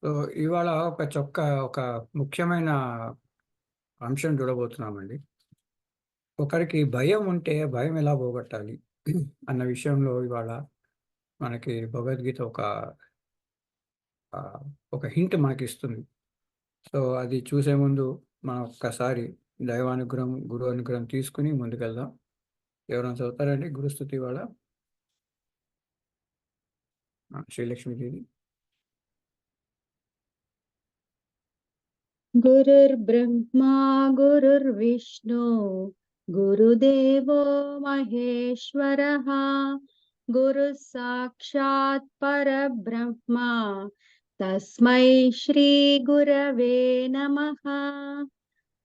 So, ఇవాళ ఒక ముఖ్యమైన అంశం చూడబోతున్నామండి. ఒకరికి భయం ఉంటే భయం ఎలా పోగొట్టాలి అన్న విషయంలో ఇవాళ మనకి భగవద్గీత ఆహ్, ఒక హింట్ మనకిస్తుంది. సో, అది చూసే ముందు మనం ఒక్కసారి దైవానుగ్రహం, గురువు అనుగ్రహం తీసుకొని ముందుకెళ్దాం. ఎవరైనా చదువుతారండి గురుస్తుతి ఇవాళ? శ్రీలక్ష్మీదేవి. गुरुर्ब्रह्मा गुरुर्विष्णु गुरुदेवो महेश्वरः गुरुः साक्षात् परब्रह्मा तस्मै श्रीगुरवे नमः।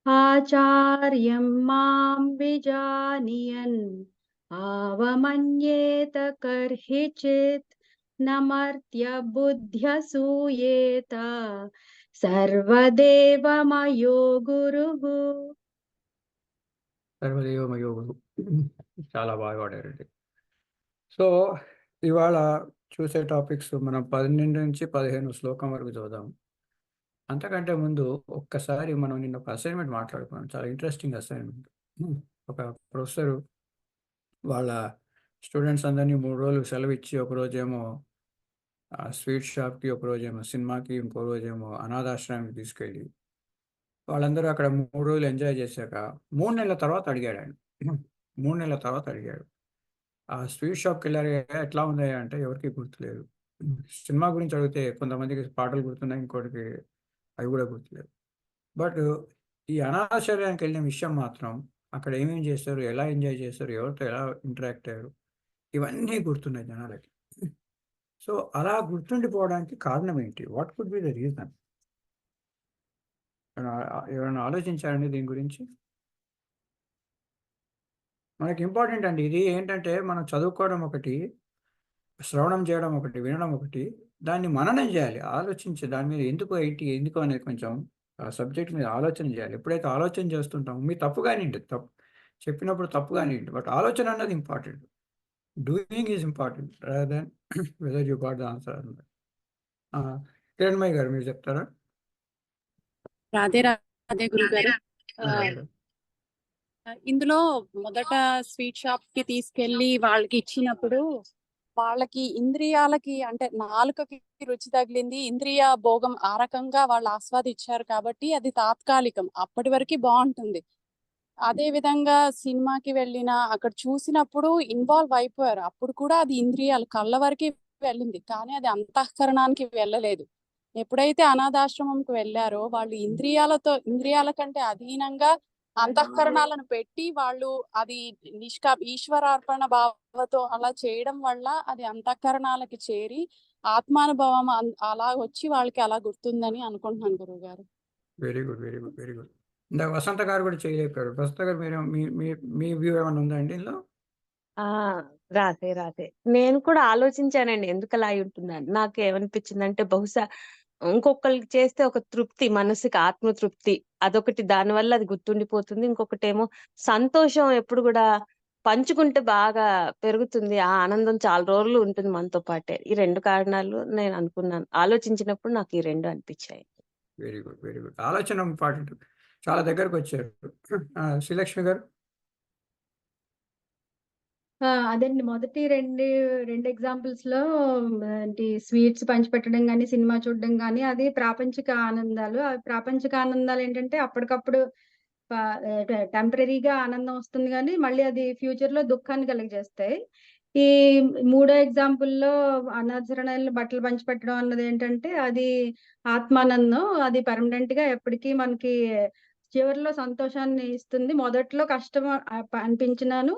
आचार्यं मां विजानीयन् आवमन्येत कर्हिचित् नमर्त्यबुद्ध्यसूयेत सर्वदेवमयो गुरुः। సర్వదేవమయో గురువు. చాలా బాగా పాడారండి. సో, ఇవాళ చూసే టాపిక్స్ మనం 12-15 శ్లోకం వరకు చదువుదాం. అంతకంటే ముందు ఒక్కసారి మనం నిన్న ఒక అసైన్‌మెంట్ మాట్లాడుకున్నాం. చాలా ఇంట్రెస్టింగ్ అసైన్‌మెంట్. ఒక ప్రొఫెసరు వాళ్ళ స్టూడెంట్స్ అందరిని 3 రోజులు సెలవిచ్చి, ఒకరోజేమో స్వీట్ షాప్‌కి, ఒకరోజేమో సినిమాకి, ఇంకో రోజేమో అనాథాశ్రమానికి తీసుకెళ్ళి, వాళ్ళందరూ అక్కడ 3 రోజులు ఎంజాయ్ చేశాక 3 నెలల తర్వాత అడిగాడాయన. 3 నెలల తర్వాత అడిగాడు. ఆ స్వీట్ షాప్‌కెళ్లారు ఎట్లా ఉందయ్యా అంటే ఎవరికీ గుర్తులేదు. సినిమా గురించి అడిగితే కొంతమందికి పాటలు గుర్తున్నాయి. ఇంకోటికి అవి కూడా గుర్తులేవు. బట్ ఈ అనాథాశ్రయానికెళ్ళిన విషయం మాత్రం అక్కడ ఏమేం చేశారు? ఎలా ఎంజాయ్ చేశారు? ఎవరితో ఎలా ఇంటరాక్ట్ అయ్యారు? ఇవన్నీ గుర్తున్నాయి జనాలకి. సో, అలా గుర్తుండిపోవడానికి కారణం ఏంటి? What could be the reason? ఎవరైనా ఆలోచించారండి దీని గురించి? మనకి ఇంపార్టెంట్ అండి. ఇది ఏంటంటే మనం చదువుకోవడం ఒకటి, శ్రవణం చేయడం ఒకటి, వినడం ఒకటి. దాన్ని మననం జేయాలి. ఆలోచించి దాని మీద ఎందుకు ఏంటి, ఎందుకు అనేది కొంచెం ఆ సబ్జెక్ట్ మీద ఆలోచన జేయాలి. ఎప్పుడైతే ఆలోచన చేస్తుంటామో మీ తప్పు గానియండి. చెప్పినప్పుడు తప్పు గానియండి. బట్ ఆలోచన అన్నది important. Doing is important rather than whether you got the answer అన్నది. ఆ! కిరణ్మయి గారు మీరు చెప్తారా? రాధే రాధే గురుగారు. అలాగే. ఇందులో మొదట స్వీట్ షాప్ కి తీసుకెళ్లి వాళ్ళకి ఇచ్చినప్పుడు వాళ్ళకి ఇంద్రియాలకి అంటే నాలుకకి రుచి తగిలింది, ఇంద్రియ భోగం ఆ రకంగా వాళ్ళు ఆస్వాదించారు కాబట్టి అది తాత్కాలికం, అప్పటి వరకు బాగుంటుంది. అదే విధంగా సినిమాకి వెళ్ళిన అక్కడ చూసినప్పుడు ఇన్వాల్వ్ అయిపోయారు, అప్పుడు కూడా అది ఇంద్రియాలు కళ్ళ వరకు వెళ్ళింది కానీ అది అంతఃకరణానికి వెళ్ళలేదు. ఎప్పుడైతే అనాథాశ్రమంకి వెళ్ళారో వాళ్ళు ఇంద్రియాల కంటే అధీనంగా అంతఃకరణాలను పెట్టి వాళ్ళు అది ఈశ్వరార్పణ భావతో అలా చేయడం వల్ల అది అంతఃకరణాలకి చేరి ఆత్మానుభవం అలా వచ్చి వాళ్ళకి అలా గుర్తుందని అనుకుంటున్నాను గురువు గారు. Very good. Very good. Very good. ఇందాక వసంత గారు కూడా చేయలేపారు. వసంత గారు మీరు మీ మీ మీ వ్యూ ఏమన్నా ఉందా అండి ఇందులో? ఆ! రాసే. నేను కూడా ఆలోచించానండి ఎందుకలా అయ్యుంటుందని. నాకేమనిపించిందంటే బహుశా ఇంకొకళ్ళకి చేస్తే ఒక తృప్తి, మనసుకి ఆత్మ తృప్తి. అదొకటి దానివల్ల అది గుర్తుండిపోతుంది. ఇంకొకటేమో సంతోషం ఎప్పుడు గూడా పంచుకుంటే బాగా పెరుగుతుంది. ఆ ఆనందం చాలా రోజులు ఉంటుంది మనతో పాటే. ఈ 2 కారణాలు నేను అనుకున్నాను. ఆలోచించినప్పుడు నాకు ఈ 2 అనిపిచ్చాయి. Very good. Very good. ఆలోచన ఇంపార్టెంట్. చాలా దగ్గరకొచ్చారు. శ్రీలక్ష్మి గారు? అదండి. మొదటి 2 ఎగ్జాంపుల్స్‌లో ఏంటి స్వీట్స్ పంచిపెట్టడం గాని, సినిమా చూడడం గాని అది ప్రాపంచిక ఆనందాలు. అవి ప్రాపంచిక ఆనందాలేంటంటే అప్పటికప్పుడు ప టెంపరరీగా ఆనందం వస్తుంది గానీ, మళ్ళీ అది ఫ్యూచర్‌లో దుఃఖాన్ని కలుగజేస్తాయి. ఈ మూడో ఎగ్జాంపుల్‌లో అనాథశరణాలయంలో బట్టలు పంచిపెట్టడం అన్నదేంటంటే, అది ఆత్మానందం. అది పర్మనెంట్‌గా ఎప్పటికీ మనకి చివరిలో సంతోషాన్ని ఇస్తుంది. మొదట్లో కష్టం అనిపించినాను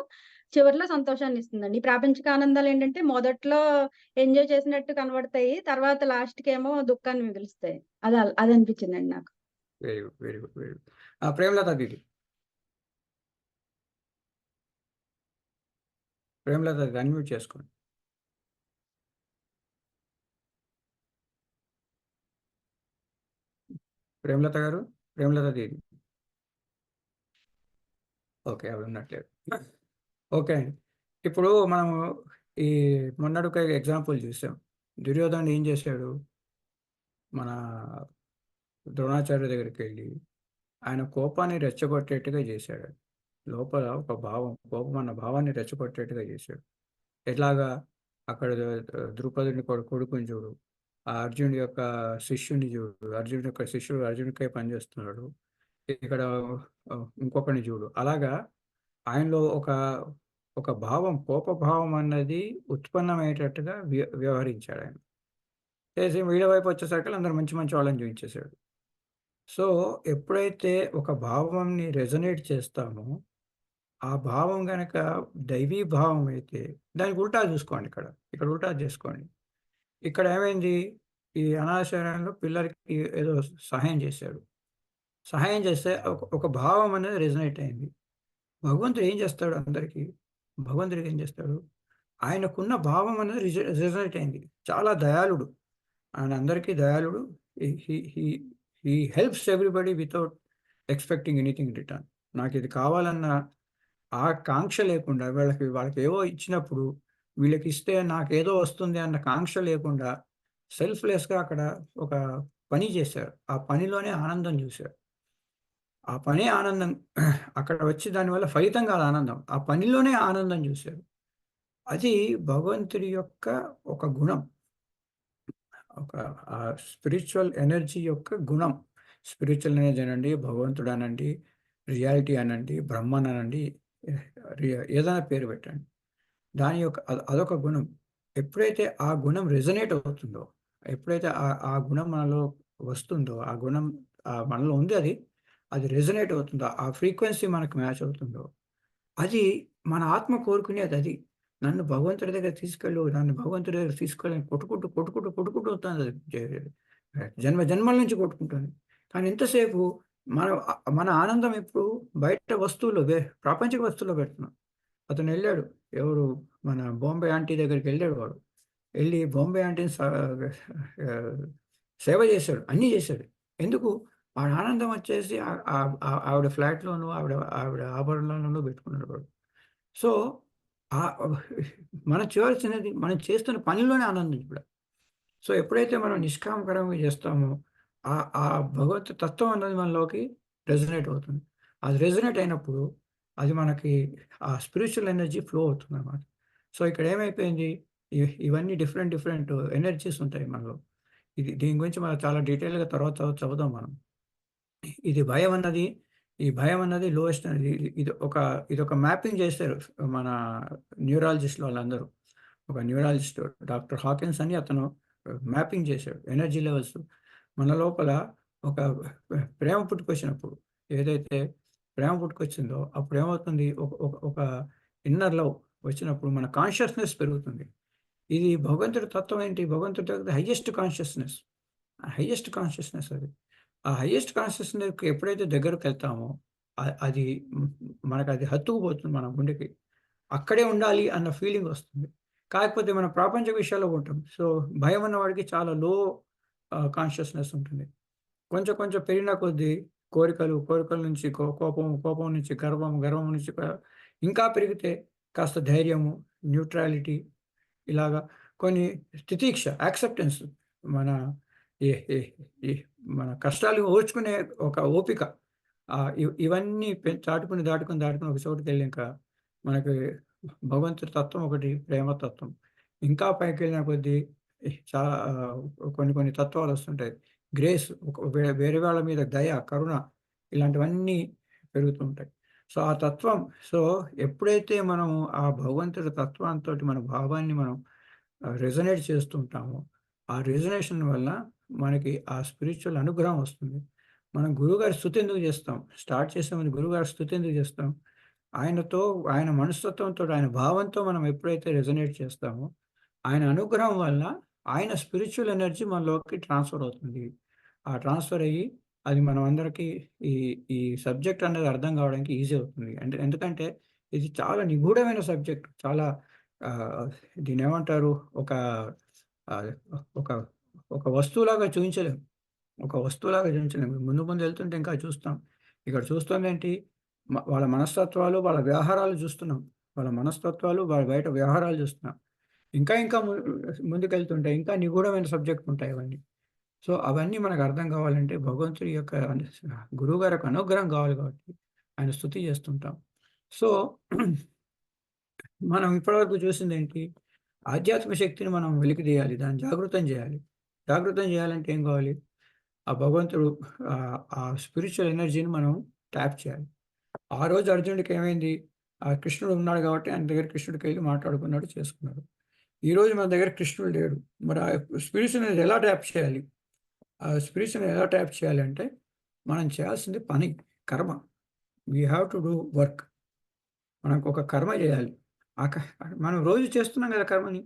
చివరిలో సంతోషాన్నిస్తుందండి. ఈ ప్రాపంచిక ఆనందాలేంటంటే, మొదట్లో ఎంజాయ్ చేసినట్టు కనబడతాయి. తర్వాత లాస్ట్‌కేమో దుఃఖాన్ని మిగులుస్తాయి. అదనిపించిందండి నాకు. Very good. Very good. Very good. Premalatha didi. Premalatha didi unmute చేసుకోండి. ప్రేమలత గారు? ప్రేమలత దీది. ఓకే. ఆవిడ ఉన్నట్లేదు. ఓకే అండి. ఇప్పుడు మనము ఈ మొన్నటి ఒక ఎగ్జాంపుల్ చూసాం. దుర్యోధనుడు ఏం చేశాడు? మన ద్రోణాచార్య దగ్గరికెళ్ళి ఆయన కోపాన్ని రెచ్చగొట్టేట్టుగా చేశాడు. లోపల ఒక భావం, కోపం అన్న భావాన్ని రెచ్చగొట్టేట్టుగా చేశాడు. ఎట్లాగా? అక్కడ ద్రుపదుని కొడుకుని చూడు, ఆ అర్జునుడి యొక్క శిష్యుని చూడు, అర్జునుడి యొక్క శిష్యుడు అర్జునుడికై పనిచేస్తున్నాడు. ఇక్కడ ఇంకొకరిని చూడు. అలాగా ఆయనలో ఒక భావం, కోప భావం అన్నది ఉత్పన్నమయ్యేటట్టుగా వ్యవహరించాడు ఆయన. చేసి వీళ్ళ వైపు వచ్చేసరికి అందరూ మంచి మంచి వాళ్ళని చూపించేశాడు. సో, ఎప్పుడైతే ఒక భావంని రెజొనేట్ చేస్తామో, ఆ భావం గనక దైవీ భావం అయితే, దానికి ఉల్టా చూసుకోండి ఇక్కడ. ఇక్కడ ఉల్టా చేసుకోండి. ఇక్కడ ఏమైంది? ఈ అనాథాశ్రమంలో పిల్లలకి ఏదో సహాయం చేశాడు. సహాయం చేస్తే ఒక భావం అనేది రెజొనేట్ అయింది. భగవంతుడు ఏం చేస్తాడు అందరికీ? భగవంతుడికి ఏం చేస్తాడు? ఆయనకున్న భావం అనేది రెజొనేట్ అయింది. చాలా దయాళుడు. ఆయన అందరికీ దయాళుడు. He he he he helps everybody without expecting anything in return. నాకిది కావాలన్న కాంక్ష లేకుండా వాళ్ళకి ఏవో ఇచ్చినప్పుడు వీళ్ళకిస్తే నాకేదో వస్తుంది అన్న కాంక్ష లేకుండా సెల్ఫ్‌లెస్‌గా అక్కడ ఒక పని చేశారు. ఆ పనిలోనే ఆనందం చూశారు. ఆ పనే ఆనందం. అక్కడ వచ్చి దానివల్ల ఫలితం కాదు ఆనందం. ఆ పనిలోనే ఆనందం చూశారు. అది భగవంతుడి యొక్క ఒక గుణం. ఆ స్పిరిచువల్ ఎనర్జీ యొక్క గుణం. స్పిరిచువల్ ఎనర్జీ అనండి, భగవంతుడు అనండి, రియాలిటీ అనండి, బ్రహ్మన్ అనండి, ఏదైనా పేరు పెట్టండి. దాని యొక్క అదొక గుణం. ఎప్పుడైతే ఆ గుణం రెజొనేట్ అవుతుందో, ఎప్పుడైతే ఆ గుణం మనలో వస్తుందో, ఆ గుణం మనలో ఉంది అది రెజొనేట్ అవుతుందో, ఆ ఫ్రీక్వెన్సీ మనకు మ్యాచ్ అవుతుందో, అది మన ఆత్మ కోరుకునేది అది. నన్ను భగవంతుడి దగ్గర తీసుకెళ్ళు, నన్ను భగవంతుడి దగ్గర తీసుకెళ్ళని కొట్టుకుంటూ వస్తుంది అది. జన్మల నుంచి కొట్టుకుంటుంది. కానీ ఎంతసేపు మన ఆనందం ఎప్పుడు బయట వస్తువుల్లో, ప్రాపంచిక వస్తువుల్లో పెడుతున్నాం. అతను వెళ్ళాడు, ఎవరు మన బాంబే ఆంటీ దగ్గరికి వెళ్ళాడు వాడు. వెళ్ళి బాంబే ఆంటీని సేవ చేశాడు, అన్నీ చేశాడు. ఎందుకు? వాడి ఆనందం వచ్చేసి ఆవిడ ఫ్లాట్‌లోనూ, ఆవిడ ఆభరణాల్లోనూ పెట్టుకున్నాడు వాడు. సో, మనం చేయాల్సినది మనం చేస్తున్న పనిలోనే ఆనందం ఇప్పుడు. సో, ఎప్పుడైతే మనం నిష్కామకరంగా చేస్తామో, ఆ భగవత్ తత్వం అన్నది మనలోకి రెజొనేట్ అవుతుంది. అది రెజొనేట్ అయినప్పుడు అది మనకి ఆ స్పిరిచువల్ ఎనర్జీ ఫ్లో అవుతుందన్నమాట. సో, ఇక్కడ ఏమైపోయింది? ఇవన్నీ డిఫరెంట్ ఎనర్జీస్ ఉంటాయి మనలో. దీని గురించి మనం చాలా డీటెయిల్‌గా తర్వాత చదువుదాం మనం. ఈ భయం అన్నది లోయెస్ట్ అనేది. ఇదొక మ్యాపింగ్ చేశారు మన న్యూరాలజిస్ట్‌లు వాళ్ళందరూ. ఒక న్యూరాలజిస్ట్ డాక్టర్ హాకిన్స్ అని అతను మ్యాపింగ్ చేశాడు. ఎనర్జీ లెవెల్స్ మన లోపల ఒక ప్రేమ పుట్టుకొచ్చినప్పుడు, ఏదైతే ప్రేమ పుట్టుకొచ్చిందో అప్పుడు ఏమవుతుంది? ఒక ఇన్నర్ లవ్ వచ్చినప్పుడు మన కాన్షియస్‌నెస్ పెరుగుతుంది. ఇది భగవంతుడి తత్వం ఏంటి? భగవంతుడి హైయెస్ట్ కాన్షియస్‌నెస్. హైయెస్ట్ కాన్షియస్‌నెస్ అది. ఆ హైయెస్ట్ కాన్షియస్‌నెస్‌కి ఎప్పుడైతే దగ్గరకెళ్తామో అది మనకది హత్తుకుపోతుంది మన గుండెకి. అక్కడే ఉండాలి అన్న ఫీలింగ్ వస్తుంది. కాకపోతే మనం ప్రాపంచిక విషయాల్లో ఉంటాం. సో, భయం ఉన్నవాడికి చాలా లో కాన్షియస్‌నెస్ ఉంటుంది. కొంచెం పెరిగిన కొద్దీ కోరికల నుంచి కోపం నుంచి గర్వం నుంచి ఇంకా పెరిగితే కాస్త ధైర్యము, న్యూట్రాలిటీ, ఇలాగా కొన్ని తితిక్ష, యాక్సెప్టెన్స్, మన ఈ ఈ ఈ మన కష్టాలు ఓర్చుకునే ఒక ఓపిక, ఇవన్నీ దాటుకొని ఒక చోటుకెళ్ళినాక మనకి భగవంతుడి తత్వం ఒకటి, ప్రేమ తత్వం. ఇంకా పైకెళ్ళిన కొద్దీ చాలా కొన్ని తత్వాలు వస్తుంటాయి. గ్రేస్, వేరే వాళ్ళ మీద దయ, కరుణ, ఇలాంటివన్నీ పెరుగుతూ ఉంటాయి. సో, ఆ తత్వం, ఎప్పుడైతే మనం ఆ భగవంతుడి తత్వంతోటి మన భావాన్ని మనం రెజొనేట్ చేస్తూ ఉంటామో, ఆ రెజొనేషన్ వల్ల మనకి ఆ స్పిరిచువల్ అనుగ్రహం వస్తుంది. మనం గురువుగారి స్తుతి ఎందుకు చేస్తాం? స్టార్ట్ చేసే ముందు గురువుగారి స్తుతి ఎందుకు చేస్తాం? ఆయన మనస్తత్వంతో, ఆయన భావంతో మనం ఎప్పుడైతే రెజొనేట్ చేస్తామో, ఆయన అనుగ్రహం వల్ల ఆయన స్పిరిచువల్ ఎనర్జీ మనలోకి ట్రాన్స్‌ఫర్ అవుతుంది. ఆ ట్రాన్స్‌ఫర్ అయ్యి అది మనం అందరికీ ఈ ఈ సబ్జెక్ట్ అనేది అర్థం కావడానికి ఈజీ అవుతుంది. ఎందుకంటే ఇది చాలా నిగూఢమైన సబ్జెక్ట్. చాలా దీన్నేమంటారు? ఒక ఆహ్, ఒక ఒక వస్తువులాగా చూయించలేం. ముందు వెళ్తుంటే ఇంకా చూస్తాం. ఇక్కడ చూస్తుందేంటి? వాళ్ళ మనస్తత్వాలు, వాళ్ళ వ్యవహారాలు చూస్తున్నాం. వాళ్ళ బయట వ్యవహారాలు చూస్తున్నాం. ఇంకా ముందుకెళ్తుంటే ఇంకా నిగూఢమైన సబ్జెక్ట్ ఉంటాయి అవన్నీ. సో, అవన్నీ మనకు అర్థం కావాలంటే భగవంతుడి యొక్క గురువుగారి యొక్క అనుగ్రహం కావాలి కాబట్టి ఆయన స్తుతి చేస్తుంటాం. సో, మనం ఇప్పటివరకు చూసిందేంటి? ఆధ్యాత్మిక శక్తిని మనం వెలికితీయాలి. దాన్ని జాగృతం చేయాలి. జాగృతం చేయాలంటే ఏం కావాలి? ఆ భగవంతుడు ఆ స్పిరిచ్యువల్ ఎనర్జీని మనం ట్యాప్ చేయాలి. ఆ రోజు అర్జునుడికి ఏమైంది? ఆ కృష్ణుడు ఉన్నాడు కాబట్టి ఆయన దగ్గర కృష్ణుడికెళ్ళి మాట్లాడుకున్నాడు, చేసుకున్నాడు. ఈరోజు మన దగ్గర కృష్ణుడు లేడు. మరి ఆ స్పిరిట్స్ అనేది ఎలా ట్యాప్ చేయాలి? ఆ స్పిరిట్స్‌ని ఎలా ట్యాప్ చేయాలంటే, మనం చేయాల్సింది పని, కర్మ. We have to do work. మనకొక కర్మ చేయాలి. ఆ క మనం రోజు చేస్తున్నాం కదా కర్మని.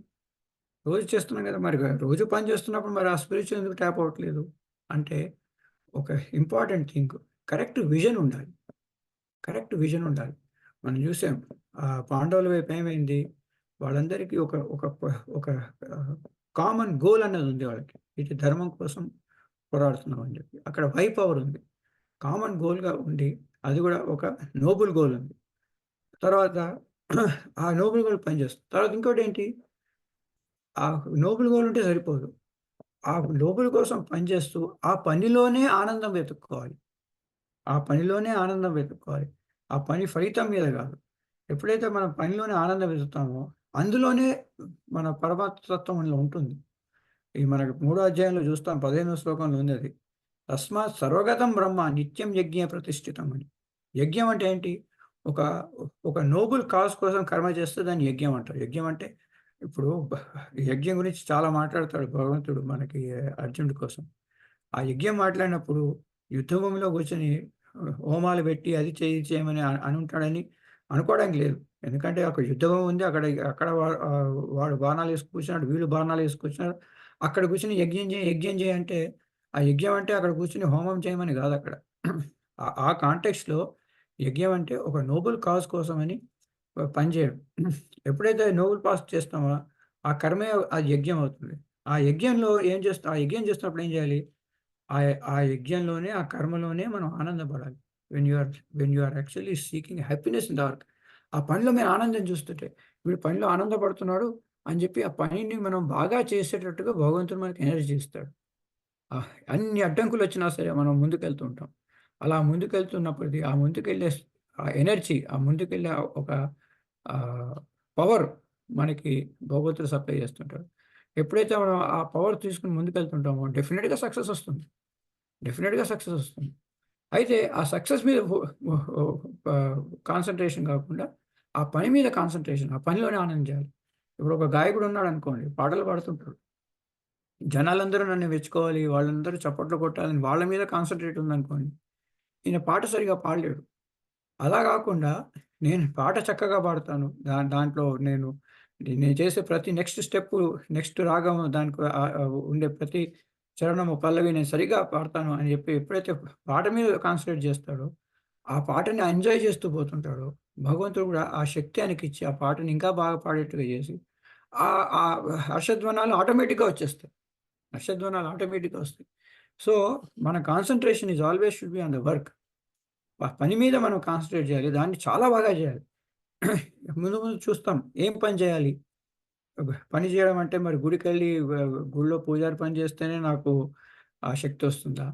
రోజు చేస్తున్నాం కదా! మరి రోజు పని చేస్తున్నప్పుడు మరి ఆ స్పిరిట్స్ ఎందుకు ట్యాప్ అవ్వట్లేదు? అంటే ఒక ఇంపార్టెంట్ థింగ్ కరెక్ట్ విజన్ ఉండాలి. కరెక్ట్ విజన్ ఉండాలి. మనం చూసాం పాండవుల వైపు ఏమైంది? వాళ్ళందరికీ ఒక ఒక ప ఒక కామన్ గోల్ అన్నది ఉంది వాళ్ళకి. ఇటు ధర్మం కోసం పోరాడుతున్నాం అని చెప్పి. అక్కడ వై పవర్ ఉంది. కామన్ గోల్‌గా ఉండి అది కూడా ఒక నోబుల్ గోల్ ఉంది. తర్వాత ఆ నోబుల్ గోల్ పనిచేస్తుంది. తర్వాత ఇంకోటేంటి? ఆ నోబుల్ గోల్ ఉంటే సరిపోదు. ఆ నోబుల్ కోసం పనిచేస్తూ ఆ పనిలోనే ఆనందం వెతుక్కోవాలి. ఆ పనిలోనే ఆనందం వెతుక్కోవాలి. ఆ పని ఫలితం మీద కాదు. ఎప్పుడైతే మనం పనిలోనే ఆనందం వెతుకుతామో, అందులోనే మన పరమాత్మ మనలో ఉంటుంది. ఈ మనకు మూడో అధ్యాయంలో చూస్తాం 15వ శ్లోకంలో ఉంది అది. తస్మాత్ సర్వగతం బ్రహ్మ నిత్యం యజ్ఞ ప్రతిష్ఠితం అని. యజ్ఞం అంటే ఏంటి? ఒక ఒక నోబుల్ కాజ్ కోసం కర్మ చేస్తే దాన్ని యజ్ఞం అంటారు. యజ్ఞం అంటే ఇప్పుడు యజ్ఞం గురించి చాలా మాట్లాడతాడు భగవంతుడు మనకి అర్జునుడి కోసం. ఆ యజ్ఞం మాట్లాడినప్పుడు యుద్ధ భూమిలో కూర్చొని హోమాలు పెట్టి అది చేయి, ఇది చేయమని అనుంటాడని అనుకోవడానికి లేదు. ఎందుకంటే అక్కడ యుద్ధభూమి ఉంది. అక్కడ వాడు బాణాలు వేసి కూర్చున్నాడు. వీళ్ళు బాణాలు వేసి కూర్చున్నారు. అక్కడ కూర్చొని యజ్ఞం చేయి అంటే ఆ యజ్ఞం అంటే అక్కడ కూర్చొని హోమం చేయమని కాదక్కడ. ఆ కాంటెక్స్ట్‌లో యజ్ఞం అంటే ఒక నోబుల్ కాజ్ కోసమని పని చేయడం. ఎప్పుడైతే నోబుల్ కాజ్ చేస్తామో ఆ కర్మే ఆ యజ్ఞం అవుతుంది. ఆ యజ్ఞంలో ఆ యజ్ఞం చేస్తున్నప్పుడు ఏం చేయాలి? ఆ యజ్ఞంలోనే, ఆ కర్మలోనే మనం ఆనందపడాలి. When you are actually seeking happiness in the work. ఆ పనిలో మీరు ఆనందం చూస్తుంటే, వీడు పనిలో ఆనందపడుతున్నాడు అని చెప్పి ఆ పనిని మనం బాగా చేసేటట్టుగా భగవంతుడు మనకి ఎనర్జీ ఇస్తాడు. అన్ని అడ్డంకులొచ్చినా సరే మనం ముందుకెళ్తూ ఉంటాం. అలా ముందుకెళ్తున్నప్పటిది ఆ ముందుకెళ్ళే ఆ ఎనర్జీ, ఆ ముందుకెళ్ళే ఒక ఆహ్, పవర్ మనకి భగవంతుడు సప్లై చేస్తుంటాడు. ఎప్పుడైతే మనం ఆ పవర్ తీసుకొని ముందుకెళ్తుంటామో డెఫినిట్‌గా సక్సెస్ వస్తుంది. డెఫినిట్‌గా సక్సెస్ వస్తుంది. అయితే ఆ సక్సెస్ మీద కాన్సంట్రేషన్ కాకుండా, ఆ పని మీద కాన్సంట్రేషన్, ఆ పనిలోనే ఆనందించాలి. ఇప్పుడు ఒక గాయకుడు ఉన్నాడనుకోండి, పాటలు పాడుతుంటాడు. జనాలందరూ నన్ను మెచ్చుకోవాలి, వాళ్ళందరూ చప్పట్లు కొట్టాలని వాళ్ళ మీద కాన్సంట్రేట్ ఉందనుకోండి, ఈయన పాట సరిగ్గా పాడలేడు. అలా గాకుండా నేను పాట చక్కగా పాడతాను. దాంట్లో నేను చేసే ప్రతి నెక్స్ట్ స్టెప్పు, నెక్స్ట్ రాగం దానికి ఉండే ప్రతి చరణము, పల్లవి నేను సరిగ్గా పాడతాను అని చెప్పి ఎప్పుడైతే పాట మీద కాన్సంట్రేట్ చేస్తాడో, ఆ పాటని ఎంజాయ్ చేస్తూ పోతుంటాడో, భగవంతుడు కూడా ఆ శక్తి ఆయనకిచ్చి ఆ పాటని ఇంకా బాగా పాడేట్టుగా చేసి, ఆ హర్షధ్వానాలు ఆటోమేటిక్‌గా వచ్చేస్తాయి. హర్షధ్వానాలు ఆటోమేటిక్‌గా వస్తాయి. సో, మన concentration is always should be on the work. పని మీద మనం కాన్సంట్రేట్ చేయాలి. దాన్ని చాలా బాగా చేయాలి. ముందు ముందు చూస్తాం. ఏం పని చేయాలి? పని చేయడం అంటే మరి గుడికెళ్ళి గుడిలో పూజారి పని చేస్తేనే నాకు ఆ శక్తొస్తుందా?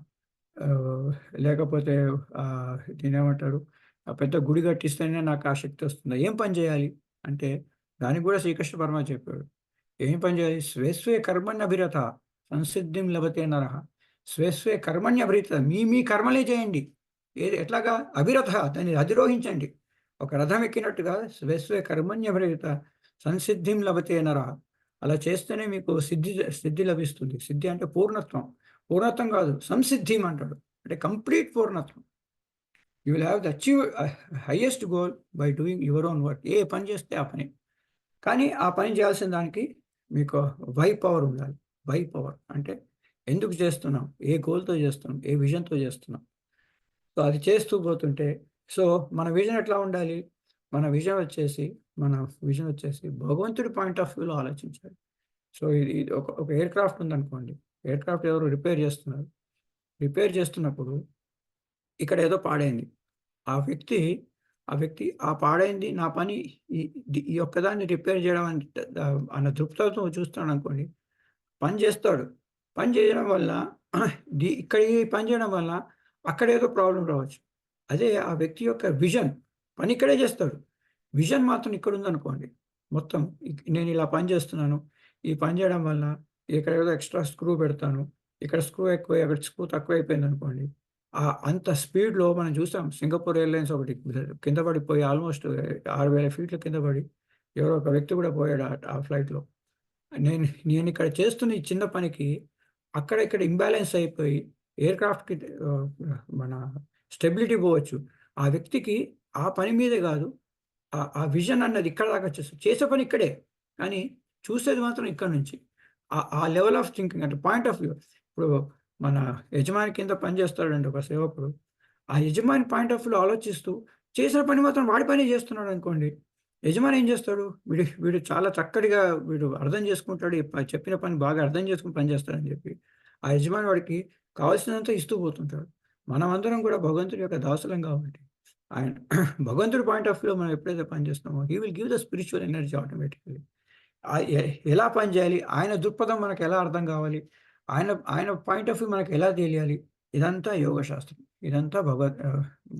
ఆహ్, లేకపోతే దీన్నేమంటారు? పెద్ద గుడి కట్టిస్తేనే నాకు ఆ శక్తొస్తుందా? ఏం పని చేయాలి? అంటే దానికి కూడా శ్రీకృష్ణ పరమాత్మ చెప్పాడు. ఏం పని చేయాలి? స్వే స్వే కర్మణ్యభిరత సంసిద్ధిం లభతే నరః. స్వే స్వే కర్మణ్యభిరత మీ కర్మలే చేయండి. ఎట్లాగా? అభిరథ దాన్ని అధిరోహించండి. ఒక రథం ఎక్కినట్టుగా స్వే స్వే కర్మణ్యభిరత సంసిద్ధిం లభతే నరః. అలా చేస్తేనే మీకు సిద్ధి లభిస్తుంది. సిద్ధి అంటే పూర్ణత్వం. పూర్ణత్వం కాదు సంసిద్ధిం అంటాడు. అంటే కంప్లీట్ పూర్ణత్వం. You will have to achieve highest goal by doing your own work. ఏ పని చేస్తే ఆ పని. కానీ ఆ పని చేయాల్సిన దానికి మీకు వై పవర్ ఉండాలి. వై పవర్ అంటే ఎందుకు చేస్తున్నాం? ఏ గోల్‌తో చేస్తున్నాం? ఏ విజన్‌తో చేస్తున్నాం? సో, అది చేస్తూ పోతుంటే సో, మన విజన్ ఎట్లా ఉండాలి? మన విజన్ వచ్చేసి మన విజన్ వచ్చేసి భగవంతుడి పాయింట్ ఆఫ్ వ్యూలో ఆలోచించాలి. సో, ఇది ఒక ఎయిర్‌క్రాఫ్ట్ ఉందనుకోండి. ఎయిర్‌క్రాఫ్ట్ ఎవరో రిపేర్ చేస్తున్నారు. రిపేర్ చేస్తున్నప్పుడు ఇక్కడ ఏదో పాడైంది. ఆ వ్యక్తి, ఆ పాడైంది నా పని ఈ ఈ ఒక్కదాన్ని రిపేర్ చేయడం అన్న దృక్పథంతో చూస్తున్నాడనుకోండి, పని చేస్తాడు. పని చేయడం వల్ల ఇక్కడ ఈ పని చేయడం వల్ల అక్కడేదో ప్రాబ్లమ్ రావచ్చు. అదే ఆ వ్యక్తి యొక్క విజన్ పని ఇక్కడే చేస్తాడు. విజన్ మాత్రం ఇక్కడ ఉందనుకోండి. మొత్తం నేను ఇలా పని చేస్తున్నాను. ఈ పని చేయడం వల్ల ఇక్కడ ఏదో ఎక్స్ట్రా స్క్రూ పెడతాను. ఇక్కడ స్క్రూ ఎక్కువై అక్కడ స్క్రూ తక్కువైపోయిందనుకోండి. అంత స్పీడ్‌లో మనం చూసాం. సింగపూర్ ఎయిర్‌లైన్స్ ఒకటి కింద పడిపోయి ఆల్మోస్ట్ 6000 ఫీట్ల కింద పడి ఎవరో ఒక వ్యక్తి కూడా పోయాడు ఆ ఫ్లైట్‌లో. నేనిక్కడ చేస్తున్న ఈ చిన్న పనికి అక్కడ ఇక్కడ ఇంబాలెన్స్ అయిపోయి ఎయిర్‌క్రాఫ్ట్‌కి మన స్టెబిలిటీ పోవచ్చు. ఆ వ్యక్తికి ఆ పని మీదే కాదు. ఆ విజన్ అన్నది ఇక్కడ దాకా వచ్చేస్తది. చేసే పని ఇక్కడే. కానీ చూసేది మాత్రం ఇక్కడి నుంచి. ఆ లెవెల్ ఆఫ్ థింకింగ్ అంటే పాయింట్ ఆఫ్ వ్యూ. ఇప్పుడు మన యజమాని కింద పని చేస్తాడండి ఒక సేవకుడు. ఆ యజమాని పాయింట్ ఆఫ్ వ్యూలో ఆలోచిస్తూ చేసిన పని మాత్రం వాడి పనే చేస్తున్నాడనుకోండి. యజమాని ఏం చేస్తాడు? వీడు చాలా చక్కటిగా వీడు అర్థం చేసుకుంటాడు. చెప్పిన పని బాగా అర్థం చేసుకొని పని చేస్తాడని చెప్పి, ఆ యజమాని వాడికి కావాల్సినంత ఇస్తూ పోతుంటాడు. మనమందరం కూడా భగవంతుడి యొక్క దాసులం కాబట్టి, ఆయన భగవంతుడి పాయింట్ ఆఫ్ వ్యూలో మనం ఎప్పుడైతే పని చేస్తామో, he will give the spiritual energy automatically. ఎలా పని చేయాలి? ఆయన దృక్పథం మనకు ఎలా అర్థం కావాలి? ఆయన ఆయన పాయింట్ ఆఫ్ వ్యూ మనకు ఎలా తెలియాలి? ఇదంతా యోగ శాస్త్రం. ఇదంతా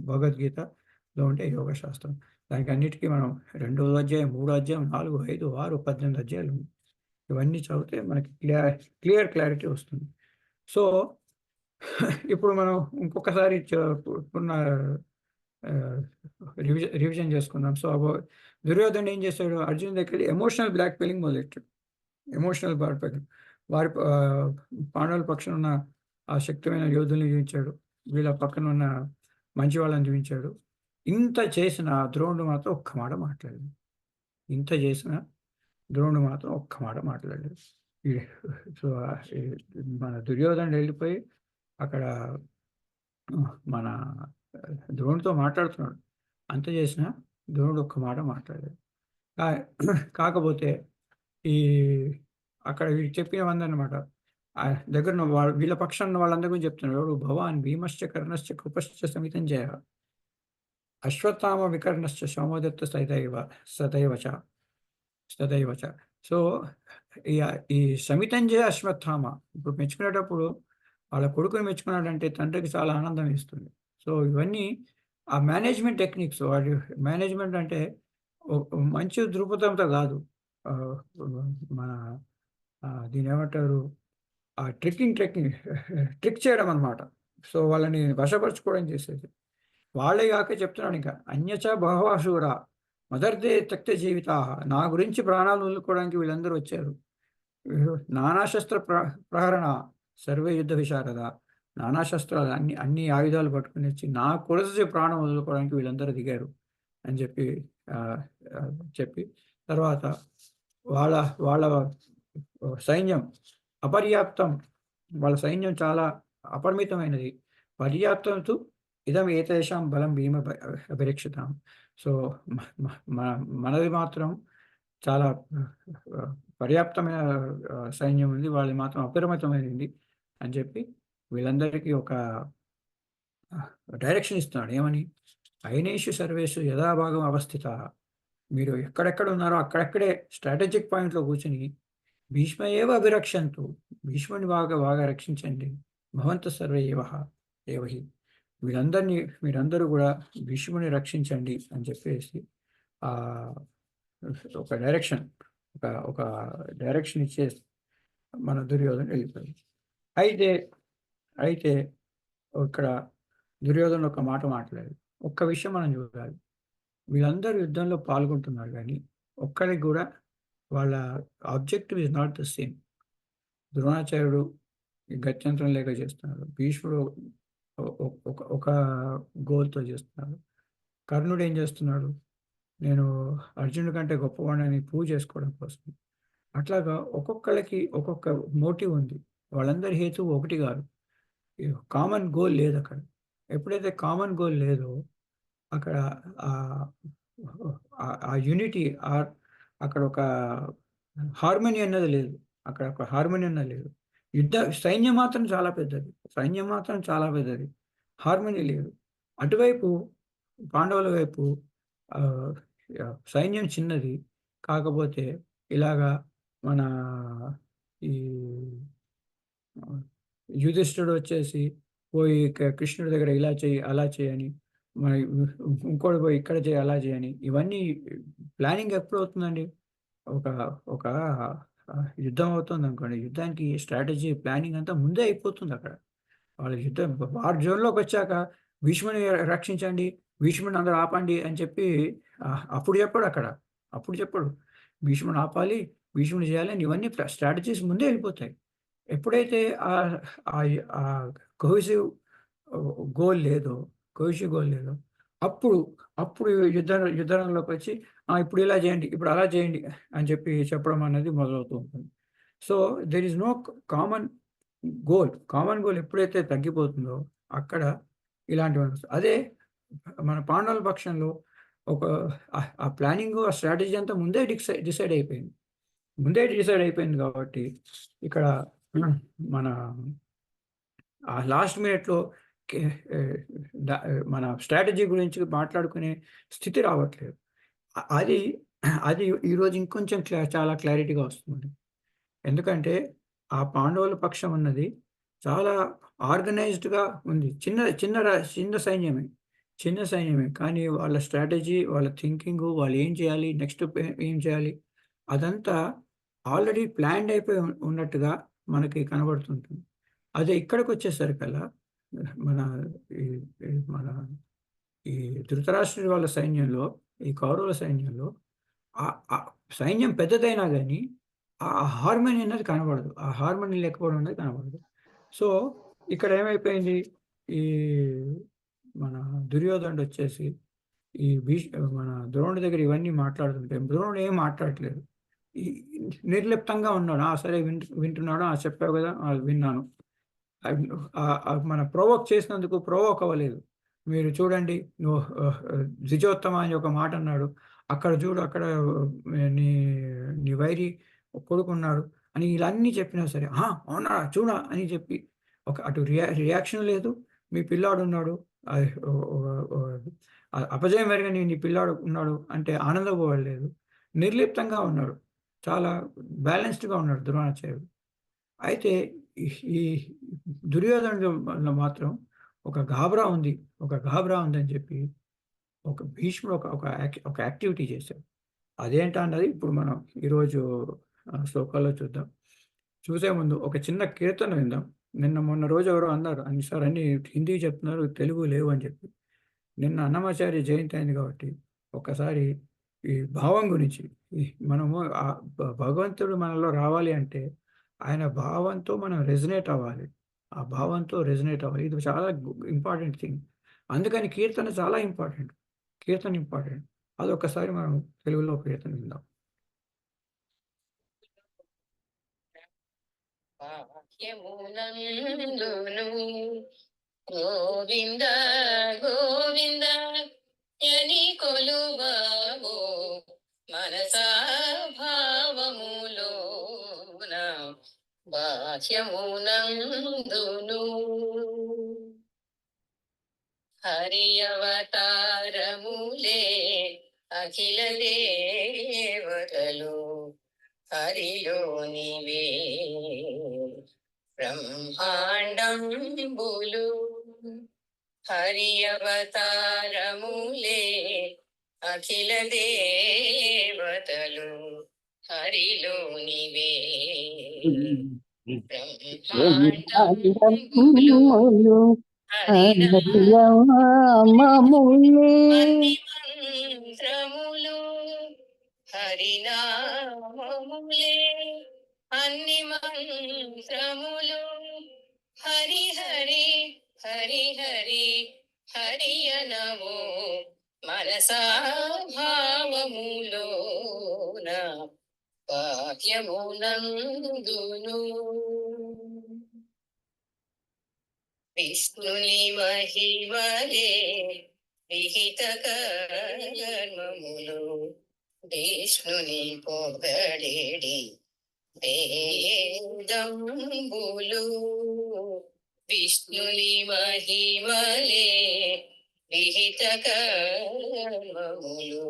భగవద్గీతలో ఉండే యోగ శాస్త్రం. దానికి అన్నిటికీ మనం 2వ అధ్యాయం, 3వ అధ్యాయం, 4, 5, 6, 18 అధ్యాయాలు ఉన్నాయి. ఇవన్నీ చదివితే మనకి క్లారిటీ వస్తుంది. సో, ఇప్పుడు మనం ఇంకొకసారి పున్న రివిజన్ చేసుకుందాం. సో, దుర్యోధనుడు ఏం చేశాడు? అర్జునుడి దగ్గరికి ఎమోషనల్ బ్లాక్‌మెయిలింగ్ మొదలెట్టాడు. Emotional blackmailing. పాండవుల పక్షాన ఉన్న ఆ శక్తిమైన యోధుల్ని చూపించాడు. వీళ్ళ పక్కన ఉన్న మంచి వాళ్ళని చూపించాడు. ఇంత చేసిన ద్రోణుడు మాత్రం ఒక్క మాట మాట్లాడలేదు. ఇంత చేసిన ద్రోణుడు మాత్రం ఒక్క మాట మాట్లాడలేదు. సో, మన దుర్యోధనుడు వెళ్ళిపోయి అక్కడ మన ద్రోణుడితో మాట్లాడుతున్నాడు. అంత చేసినా ద్రోణుడు ఒక్క మాట మాట్లాడలేదు. కాకపోతే అక్కడ వీడు చెప్పినవందనమాట. దగ్గరున్న వీళ్ళ పక్షాన ఉన్న వాళ్ళందరి గురించి చెప్తున్నాడు. ఎవడు? భవాన్ భీమశ్చ కర్ణశ్చ కృపశ్చ సమితం జయ అశ్వత్థామ వికర్ణశ్చ సోమదత్త సతైవ చ. సో, ఈ సమితంజయ అశ్వత్థామ ఇప్పుడు మెచ్చుకునేటప్పుడు వాళ్ళ కొడుకుని మెచ్చుకున్నాడంటే తండ్రికి చాలా ఆనందం ఇస్తుంది. సో, ఇవన్నీ ఆ మేనేజ్మెంట్ టెక్నిక్స్. వాడి మేనేజ్మెంట్ అంటే మంచి దృక్పథంతో కాదు. మన దీన్నేమంటారు? ట్రిక్ చేయడం అనమాట. సో, వాళ్ళని వశపరుచుకోవడం చేసేది. వాళ్ళే కాక చెప్తున్నాడు ఇంకా. అన్యచ బహవః శూరా మదర్థే త్యక్త జీవితాః. నా గురించి ప్రాణాలు వదులుకోవడానికి వీళ్ళందరూ వచ్చారు. నానాశస్త్ర ప్రహరణ సర్వే యుద్ధ విశారద. నానా శస్త్రాలు అన్ని ఆయుధాలు పట్టుకుని వచ్చి నా కొరసే ప్రాణం వదులుకోవడానికి వీళ్ళందరూ దిగారు అని చెప్పి తర్వాత వాళ్ళ సైన్యం అపర్యాప్తం. వాళ్ళ సైన్యం చాలా అపరిమితమైనది. పర్యాప్తంతో ఇదం ఏతేషాం బలం భీమ అభిరక్షితాం. సో, మనది మాత్రం చాలా పర్యాప్తమైన సైన్యం ఉంది. వాళ్ళది మాత్రం అపరిమితమైనది అని చెప్పి వీళ్ళందరికీ ఒక డైరెక్షన్ ఇస్తున్నాడు. ఏమని? అయినేషు సర్వేషు యథాభాగం అవస్థిత. మీరు ఎక్కడెక్కడ ఉన్నారో అక్కడెక్కడే స్ట్రాటజిక్ పాయింట్లో కూర్చుని భీష్మ ఏవ అభిరక్షంతు. భీష్ముని బాగా రక్షించండి. భవంత సర్వే ఏవహి. మీరందరూ కూడా భీష్ముని రక్షించండి అని చెప్పేసి ఒక డైరెక్షన్ ఇచ్చే మన దుర్యోధన వెళ్ళిపోయింది. అయితే ఇక్కడ దుర్యోధన ఒక మాట మాట్లాడారు. ఒక్క విషయం మనం చూడాలి. వీళ్ళందరూ యుద్ధంలో పాల్గొంటున్నారు కానీ ఒక్కరికి కూడా వాళ్ళ objective is not the same. ద్రోణాచార్యుడు గత్యంతరం లేక చేస్తున్నాడు. భీష్ముడు ఒక గోల్తో చేస్తున్నాడు. కర్ణుడు ఏం చేస్తున్నాడు? నేను అర్జునుడి కంటే గొప్పవాడిని ప్రూవ్ చేసుకోవడం కోసం. అట్లాగా ఒక్కొక్కరికి ఒక్కొక్క మోటివ్ ఉంది. వాళ్ళందరి హేతువు ఒకటి కాదు. కామన్ గోల్ లేదు అక్కడ. ఎప్పుడైతే కామన్ గోల్ లేదో అక్కడ ఆ యూనిటీ అక్కడ ఒక హార్మోనీ అన్నది లేదు. సైన్యం మాత్రం చాలా పెద్దది. హార్మోనీ లేదు. అటువైపు పాండవుల వైపు సైన్యం చిన్నది. కాకపోతే ఇలాగా మన ఈ యుధిష్ఠిరుడు వచ్చేసి పోయి కృష్ణుడి దగ్గర ఇలా చేయి అలా చేయని, మరి ఇంకోటి పోయి ఇక్కడ చేయి అలా చేయని, ఇవన్నీ ప్లానింగ్ ఎప్పుడు అవుతుందండి? ఒక ఒక యుద్ధం అవుతుంది అనుకోండి, యుద్ధానికి స్ట్రాటజీ ప్లానింగ్ అంతా ముందే అయిపోతుంది అక్కడ. వాళ్ళ యుద్ధం వార్ జోన్లోకి వచ్చాక భీష్ముని రక్షించండి, భీష్ముని అందరూ ఆపండి అని చెప్పి అప్పుడు చెప్పడు అక్కడ. అప్పుడు చెప్పడు. భీష్ముని ఆపాలి, భీష్ముని చేయాలి అని ఇవన్నీ స్ట్రాటజీస్ ముందే వెళ్ళిపోతాయి. ఎప్పుడైతే కోహెసివ్ గోల్ లేదో, కోహెసివ్ గోల్ లేదో అప్పుడు అప్పుడు యుద్ధరంగంలోకి వచ్చి ఇప్పుడు ఇలా చేయండి, ఇప్పుడు అలా చేయండి అని చెప్పి చెప్పడం అనేది మొదలవుతూ ఉంటుంది. So there is no common goal. Common goal ఎప్పుడైతే తగ్గిపోతుందో అక్కడ ఇలాంటివి వస్తాయి. అదే మన పాండవుల పక్షంలో ఒక ఆ ప్లానింగ్, ఆ స్ట్రాటజీ అంతా ముందే డిసైడ్ అయిపోయింది. ముందే డిసైడ్ అయిపోయింది కాబట్టి ఇక్కడ మన లాస్ట్ మినిట్‌లో కే మన స్ట్రాటజీ గురించి మాట్లాడుకునే స్థితి రావట్లేదు. అది అది ఈరోజు ఇంకొంచెం చాలా క్లారిటీగా వస్తుంది. ఎందుకంటే ఆ పాండవుల పక్షం అన్నది చాలా ఆర్గనైజ్డ్‌గా ఉంది. చిన్న సైన్యమే. చిన్న సైన్యమే. కానీ వాళ్ళ స్ట్రాటజీ, వాళ్ళ థింకింగు, వాళ్ళు ఏం చేయాలి, నెక్స్ట్ ఏం చేయాలి, అదంతా ఆల్రెడీ ప్లాన్డ్ అయిపోయి ఉన్నట్టుగా మనకి కనబడుతుంటుంది. అదే ఇక్కడికొచ్చేసరికల్లా మన ఈ ఈ మన ఈ ధృతరాష్ట్రుడి వాళ్ళ సైన్యంలో, ఈ కౌరవుల సైన్యంలో ఆ సైన్యం పెద్దదైనా గాని ఆ హార్మనీ అనేది కనబడదు. ఆ హార్మనీ లేకపోవడం అనేది కనబడదు. సో, ఇక్కడ ఏమైపోయింది, ఈ మన దుర్యోధనుడొచ్చేసి ఈ మన ద్రోణుడి దగ్గర ఇవన్నీ మాట్లాడుతుంటే ద్రోణుడు ఏం మాట్లాడట్లేదు. ఈ నిర్లిప్తంగా ఉన్నాడు. సరే వింటున్నాడు. చెప్పావు గదా! విన్నాను. మన ప్రొవోక్ చేసినందుకు ప్రొవోక్ అవ్వలేదు. మీరు చూడండి, నువ్వు ద్విజోత్తమ అని ఒక మాట అన్నాడు. అక్కడ చూడు, అక్కడ నీ నీ వైరి కొడుకున్నాడు అని ఇలా అన్నీ చెప్పినా సరే, అవునా చూడా అని చెప్పి అటు రియాక్షన్ లేదు. మీ పిల్లాడున్నాడు, అపజయం ఎరగని నీ పిల్లాడు ఉన్నాడు అంటే ఆనందపోవట్లేదు. నిర్లిప్తంగా ఉన్నాడు. చాలా బ్యాలెన్స్డ్‌గా ఉన్నాడు ద్రోణాచార్యుడు. అయితే ఈ దుర్యోధనుడిలో మాత్రం ఒక గాబరా ఉంది. ఒక గాబరా ఉందని చెప్పి ఒక భీష్ముడు ఒక యాక్టివిటీ చేశాడు. అదేంటా అన్నది ఇప్పుడు మనం ఈరోజు శ్లోకాల్లో చూద్దాం. చూసే ముందు ఒక చిన్న కీర్తన విందాం. మొన్న రోజు ఎవరో అన్నారు, సార్ అన్నీ హిందీ చెప్తున్నారు, తెలుగు లేవు అని చెప్పి. నిన్న అన్నమాచార్య జయంతి అయింది కాబట్టి ఒక్కసారి ఈ భావం గురించి మనము భగవంతుడు మనలో రావాలి అంటే ఆయన భావంతో మనం రెజొనేట్ అవ్వాలి. ఆ భావంతో రెజొనేట్ అవ్వాలి. ఇది చాలా ఇంపార్టెంట్ థింగ్. అందుకని కీర్తన చాలా ఇంపార్టెంట్. కీర్తన ఇంపార్టెంట్. అదొక్కసారి మనం తెలుగులో కీర్తన విందాం. గోవింద గోవింద యని కొలువావో మనసా భావములోన బాహ్యమునందును హరి అవతారములే అఖిల దేవతలు హరిలోనివే బ్రహ్మాండంబులు హరి అవతారములే అఖిల దేవతలు హరిలోనివే బ్రహ్మాండంబులు అన్ని మంత్రములు హరినామములే అన్ని మంత్రములు హరి హరి హరి హరి హరి అనవో మనసా భావములోన బాహ్యమునందును విష్ణుని మహిమలే విహిత కర్మములు విష్ణుని పొగడేడి వేదంబులు విష్ణుని మహిమలే విహిత కర్మములు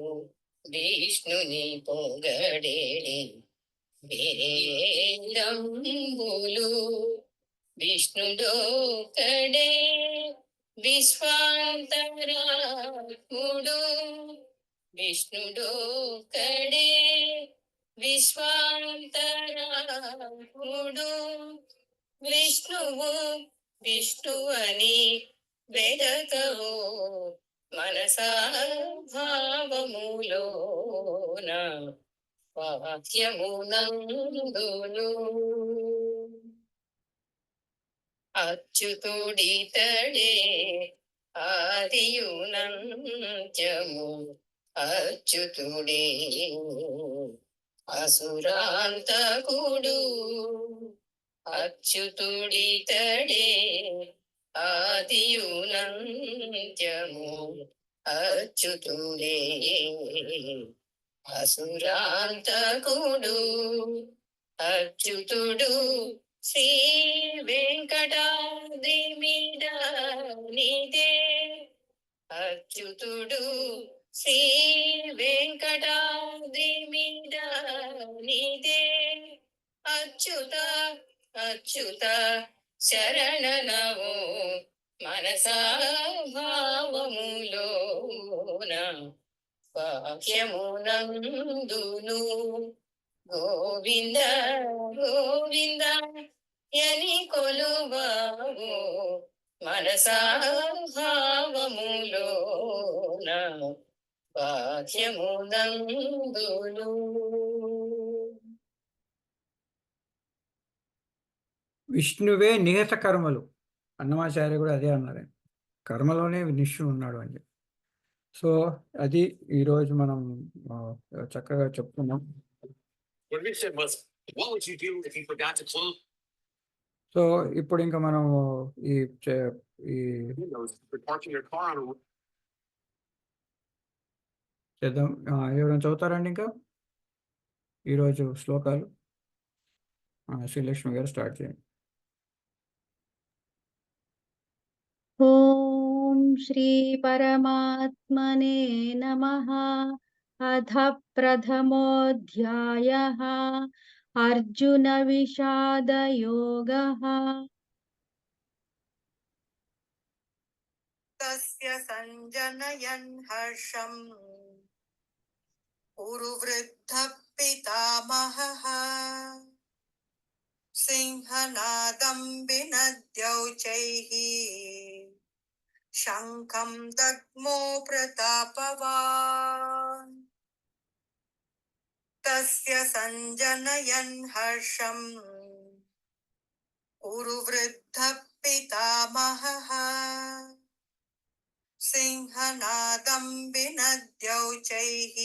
విష్ణుని పొగడేడి వేదంబులు విష్ణుడొక్కడే విశ్వాంతరాత్ముడు, విష్ణుడొక్కడే విశ్వాంతరాత్ముడు. విష్ణువు విష్ణువని వెదకవో మనసా భావములోన వాక్యమునందును. అచ్యుతుడితడే ఆదియునంత్యము, అచ్యుతుడే అసురాంతకుడు. అచ్యుతుడితడే ఆదియునంత్యము, అచ్యుతుడే అసురాంతకుడు. అచ్యుతుడు శ్రీ వెంకటాద్రి మీద నిదే, అచ్యుతుడు శ్రీ వెంకటాద్రి మీద నిదే. అచ్యుత అచ్యుత శరణనవో మనసా భావములోన వాక్యమునందును. గోవింద గోవింద యని కొలువావు మనసా భావములోన వాక్యమునందును. విష్ణువే నిహత కర్మలు. అన్నమాచార్య కూడా అదే అన్నారు, కర్మలోనే విష్ణువు ఉన్నాడు అని చెప్పి. సో అది ఈరోజు మనం చక్కగా చెప్తున్నాం. సో ఇప్పుడు ఇంకా మనం ఈ చేద్దాం. ఎవరైనా చదువుతారండి ఇంకా ఈరోజు శ్లోకాలు? శ్రీలక్ష్మి గారు స్టార్ట్ చేయండి. ఓం శ్రీ పరమాత్మనే నమః. అథ ప్రథమోऽధ్యాయః అర్జున విషాద యోగః. తస్య సంజనయన్ హర్షం ఉరువృద్ధ పితామహః సింహనాదం వినద్యౌచైః శంఖం దగ్మో ప్రతాపవాన్. తస్య సంజనయన్ హర్షం ఉరువృద్ధ పితామహః సింహనాదం వినద్యౌచైః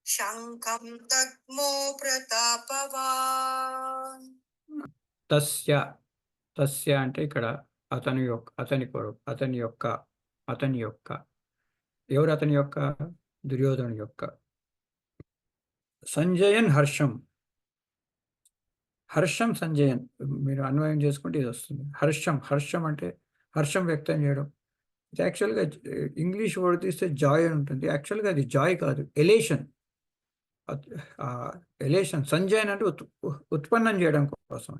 శంఖం దగ్మో ప్రతాపవాన్. తస్య తస్య అంటే ఇక్కడ అతని యొక్క, అతని కొరకు, అతని యొక్క, అతని యొక్క, ఎవరు అతని యొక్క? దుర్యోధను యొక్క. సంజయన్ హర్షం, హర్షం సంజయన్, మీరు అన్వయం చేసుకుంటే ఇది వస్తుంది. హర్షం, హర్షం అంటే హర్షం వ్యక్తం చేయడం. ఇది యాక్చువల్గా ఇంగ్లీష్ వర్డ్ తీస్తే జాయ్ అని ఉంటుంది, యాక్చువల్గా అది జాయ్ కాదు, ఎలేషన్. ఎలేషన్. సంజయన్ అంటే ఉత్పన్నం చేయడం కోసం.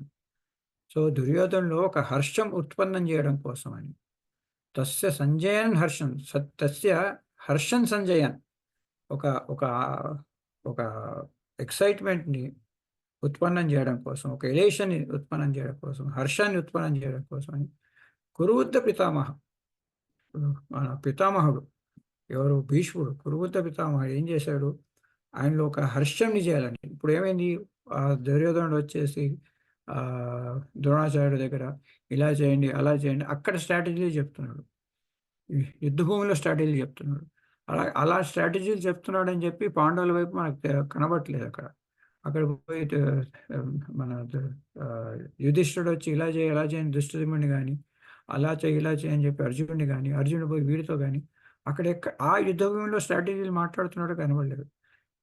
సో దుర్యోధనలో ఒక హర్షం ఉత్పన్నం చేయడం కోసం అని. తస్య సంజయన్ హర్షం, తస్య హర్షం సంజయన్, ఒక ఒక ఒక ఎక్సైట్మెంట్ని ఉత్పన్నం చేయడం కోసం, ఒక ఎలేషన్ని ఉత్పన్నం చేయడం కోసం, హర్షాన్ని ఉత్పన్నం చేయడం కోసం అని. కురువృద్ధ పితామహ, మన పితామహుడు ఎవరు? భీష్ముడు. కురువృద్ధ పితామహుడు ఏం చేశాడు? ఆయనలో ఒక హర్షంని చేయాలని. ఇప్పుడు ఏమైంది? దుర్యోధనుడు వచ్చేసి ద్రోణాచార్యుడి దగ్గర ఇలా చేయండి, అలా చేయండి, అక్కడ స్ట్రాటజీలు చెప్తున్నాడు, యుద్ధభూమిలో స్ట్రాటజీలు చెప్తున్నాడు. అలా స్ట్రాటజీలు చెప్తున్నాడు అని చెప్పి పాండవుల వైపు మనకు కనబట్టలేదు. అక్కడ పోయి మన యుధిష్ఠుడు వచ్చి ఇలా చేయి, అలా చేయని దుష్టదిముడిని కానీ, అలా చేయి, ఇలా చేయని చెప్పి అర్జునుడిని కానీ, అర్జునుడు పోయి వీడితో కానీ అక్కడ ఆ యుద్ధభూమిలో స్ట్రాటజీలు మాట్లాడుతున్నాడు కనబడలేదు.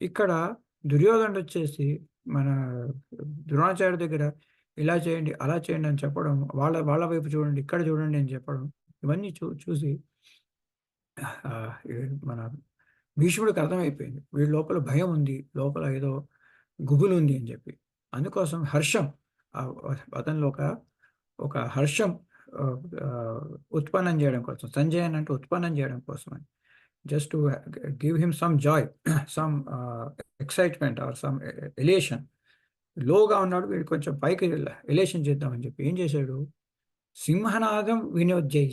ఇక్కడ దుర్యోధనుడు వచ్చేసి మన ద్రోణాచార్య దగ్గర ఇలా చేయండి, అలా చేయండి అని చెప్పడం, వాళ్ళ వైపు చూడండి, ఇక్కడ చూడండి అని చెప్పడం, ఇవన్నీ చూసి మన భీష్ముడికి అర్థమైపోయింది, వీడి లోపల భయం ఉంది, లోపల ఏదో గుబులు ఉంది అని చెప్పి. అందుకోసం హర్షం, అతనిలో ఒక హర్షం ఉత్పన్నం చేయడం కోసం, సంజయన్ అంటే ఉత్పన్నం చేయడం కోసం అని, just to give him some joy, some excitement or some elation. లోగా ఉన్నాడు, వీడు కొంచెం పైకి ఎలియేషన్ చేద్దామని చెప్పి ఏం చేశాడు, సింహనాదం వినోద్యై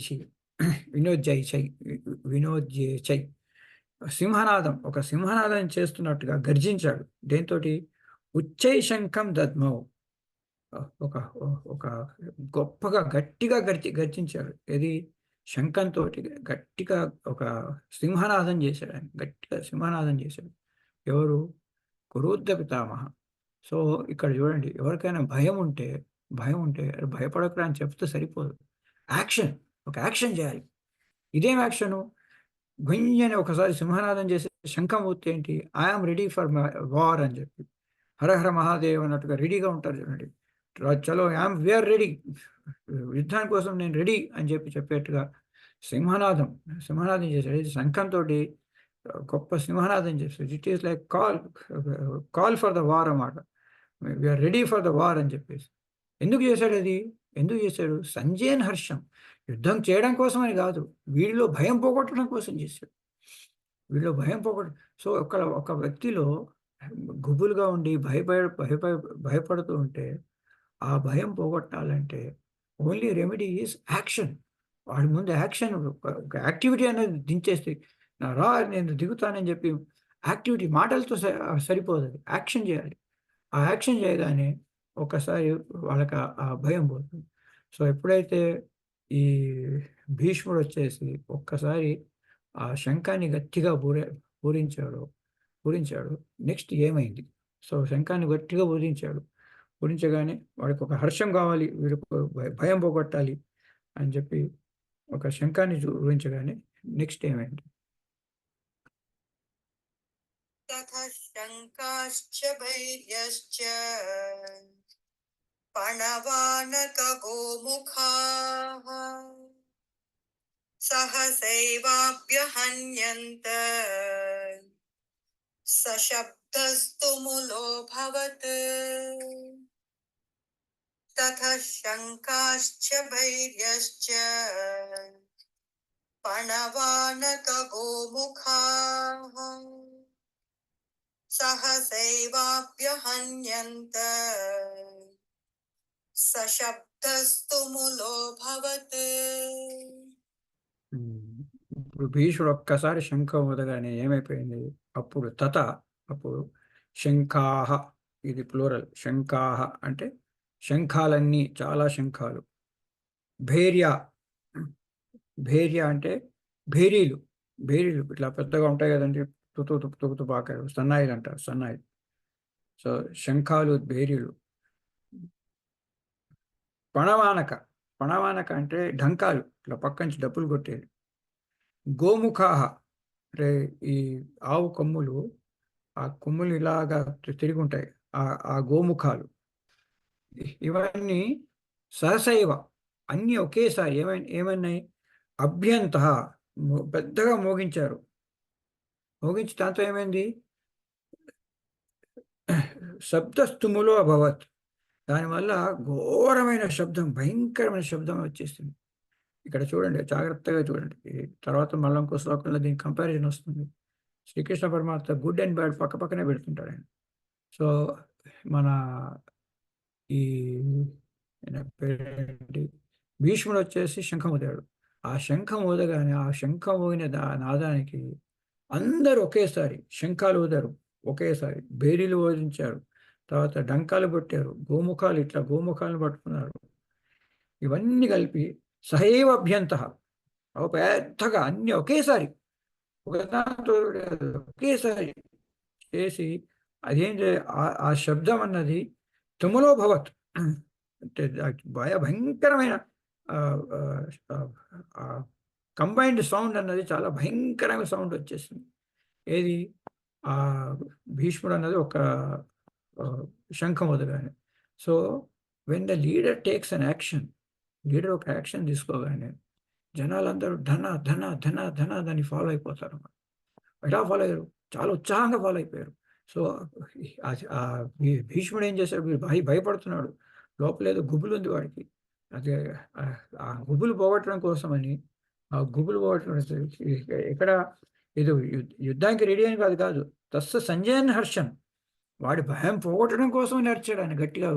సింహనాదం, ఒక సింహనాదం చేస్తున్నట్టుగా గర్జించాడు. దేంతోటి? ఉచ్చై శంఖం దద్మౌ, ఒక ఒక గొప్పగా గట్టిగా గర్జించాడు. ఏది? శంఖంతో గట్టిగా ఒక సింహనాదం చేశాడు. ఆయన గట్టిగా సింహనాదం చేశాడు. ఎవరు? కురుద్ద పితామహ. సో ఇక్కడ చూడండి, ఎవరికైనా భయం ఉంటే భయపడకురా అని చెప్తే సరిపోదు. యాక్షన్, ఒక యాక్షన్ చేయాలి. ఇదేం యాక్షను? గుంజని ఒకసారి సింహనాదం చేసి శంఖం ఊస్తే ఏంటి? ఐఆమ్ రెడీ ఫర్ వార్ అని చెప్పి, హరహర మహాదేవ్ అన్నట్టుగా రెడీగా ఉంటారు చూడండి. చలో వీఆర్ రెడీ, యుద్ధం కోసం నేను రెడీ అని చెప్పేట్టుగా సింహనాదం చేశాడు. శంఖంతో గొప్ప సింహనాదం చేశాడు. It is like call for the war అన్నమాట. We are ready for the war అని చెప్పేసి. ఎందుకు చేశాడు అది? ఎందుకు చేశాడు? సంజయన్ హర్షం, యుద్ధం చేయడం కోసం అని కాదు, వీడిలో భయం పోగొట్టడం కోసం చేశాడు. వీడిలో భయం సో ఒక వ్యక్తిలో గుబులుగా ఉండి భయపడుతూ ఉంటే, ఆ భయం పోగొట్టాలంటే ఓన్లీ రెమెడీ ఈజ్ యాక్షన్. వాడి ముందు యాక్షన్, ఒక యాక్టివిటీ అనేది దించేస్తే, నేను దిగుతానని చెప్పి యాక్టివిటీ మాటలతో సరిపోదు, అది యాక్షన్ చేయాలి. ఆ యాక్షన్ చేయగానే ఒకసారి వాళ్ళకి ఆ భయం పోతుంది. సో ఎప్పుడైతే ఈ భీష్ముడు వచ్చేసి ఒక్కసారి ఆ శంఖాన్ని గట్టిగా పూరించాడు, నెక్స్ట్ ఏమైంది? సో శంఖాన్ని గట్టిగా పూరించగానే వాడికి ఒక హర్షం కావాలి, వీడికి భయం పోగొట్టాలి అని చెప్పి ఒక శంఖాన్ని పూరించగానే నెక్స్ట్ ఏమైంది? ततः शङ्काश्च भैर्यश्च पणवानकगोमुखाः सहसैवाभ्यहन्यन्त सशब्दस्तु मुलोऽभवत् ततः शङ्काश्च भैर्यश्च पणवानकगोमुखाः सहसैवाभ्यहन्यन्त सशब्दस्तु मुलोऽभवत्. ఇప్పుడు భీష్ముడు ఒక్కసారి శంఖం ఊదగానే ఏమైపోయింది? అప్పుడు శంఖాహ, ఇది ప్లూరల్, శంఖాహ అంటే శంఖాలన్నీ, చాలా శంఖాలు. భేర్య అంటే భేరీలు ఇట్లా పెద్దగా ఉంటాయి కదండి, తుకుతు పాకారు, సన్నాయిలు అంటారు, సన్నాయిలు. సో శంఖాలు, భేరీలు. పణవానక అంటే ఢంకాలు, ఇట్లా పక్క నుంచి డప్పులు కొట్టేది. గోముఖాహ అంటే ఈ ఆవు కొమ్ములు, ఆ కొమ్ములు ఇలాగా తిరిగి ఉంటాయి, ఆ గోముఖాలు. ఇవన్నీ సహసైవ, అన్నీ ఒకేసారి ఏమన్నాయి? అభ్యంత, పెద్దగా మోగించి దాంతో ఏమైంది? శబ్దస్తుములో అభవత్, దానివల్ల ఘోరమైన శబ్దం, భయంకరమైన శబ్దం వచ్చేస్తుంది. ఇక్కడ చూడండి, జాగ్రత్తగా చూడండి, తర్వాత మళ్ళీ ఇంకో శ్లోకంలో దీని కంపారిజన్ వస్తుంది. శ్రీకృష్ణ పరమాత్మ గుడ్ అండ్ బ్యాడ్ పక్కనే పెడుతుంటాడు ఆయన. సో మన ఈ భీష్ముడు వచ్చేసి శంఖం ఊదాడు. ఆ శంఖం ఊదగానే, ఆ శంఖం ఊగిన నాదానికి అందరూ ఒకేసారి శంఖాలు ఊదారు, ఒకేసారి బేరీలు ఓదించారు, తర్వాత డంకాలు కొట్టారు, గోముఖాలను పట్టుకున్నారు. ఇవన్నీ కలిపి సహైవ అభ్యంత, పెద్దగా అన్ని ఒకేసారి ఒకేసారి చేసి, అదేంటి ఆ శబ్దం అన్నది తుములో భవత్ అంటే భయంకరమైన కంబైన్డ్ సౌండ్ అన్నది, చాలా భయంకరమైన సౌండ్ వచ్చేసింది. ఏది? ఆ భీష్ముడు అన్నది ఒక శంఖం వదగానే. So when the leader takes an action, leader ఒక యాక్షన్ తీసుకోగానే జనాలందరూ దాన్ని ఫాలో అయిపోతారు. ఎలా ఫాలో అయ్యారు? చాలా ఉత్సాహంగా ఫాలో అయిపోయారు. సో భీష్ముడు ఏం చేశాడు? భయపడుతున్నాడు, లోపల ఏదో గుబులు ఉంది వాడికి. అదే ఆ గుబులు పోగొట్టడం కోసమని, ఆ గుబులు పోగొట్టడం ఇక్కడ ఇది యుద్ధానికి రెడీ అని కాదు. తస్స సంజయన్ హర్షన్, వాడి భయం పోగొట్టడం కోసం నడిచాడు ఆయన గట్టిగా.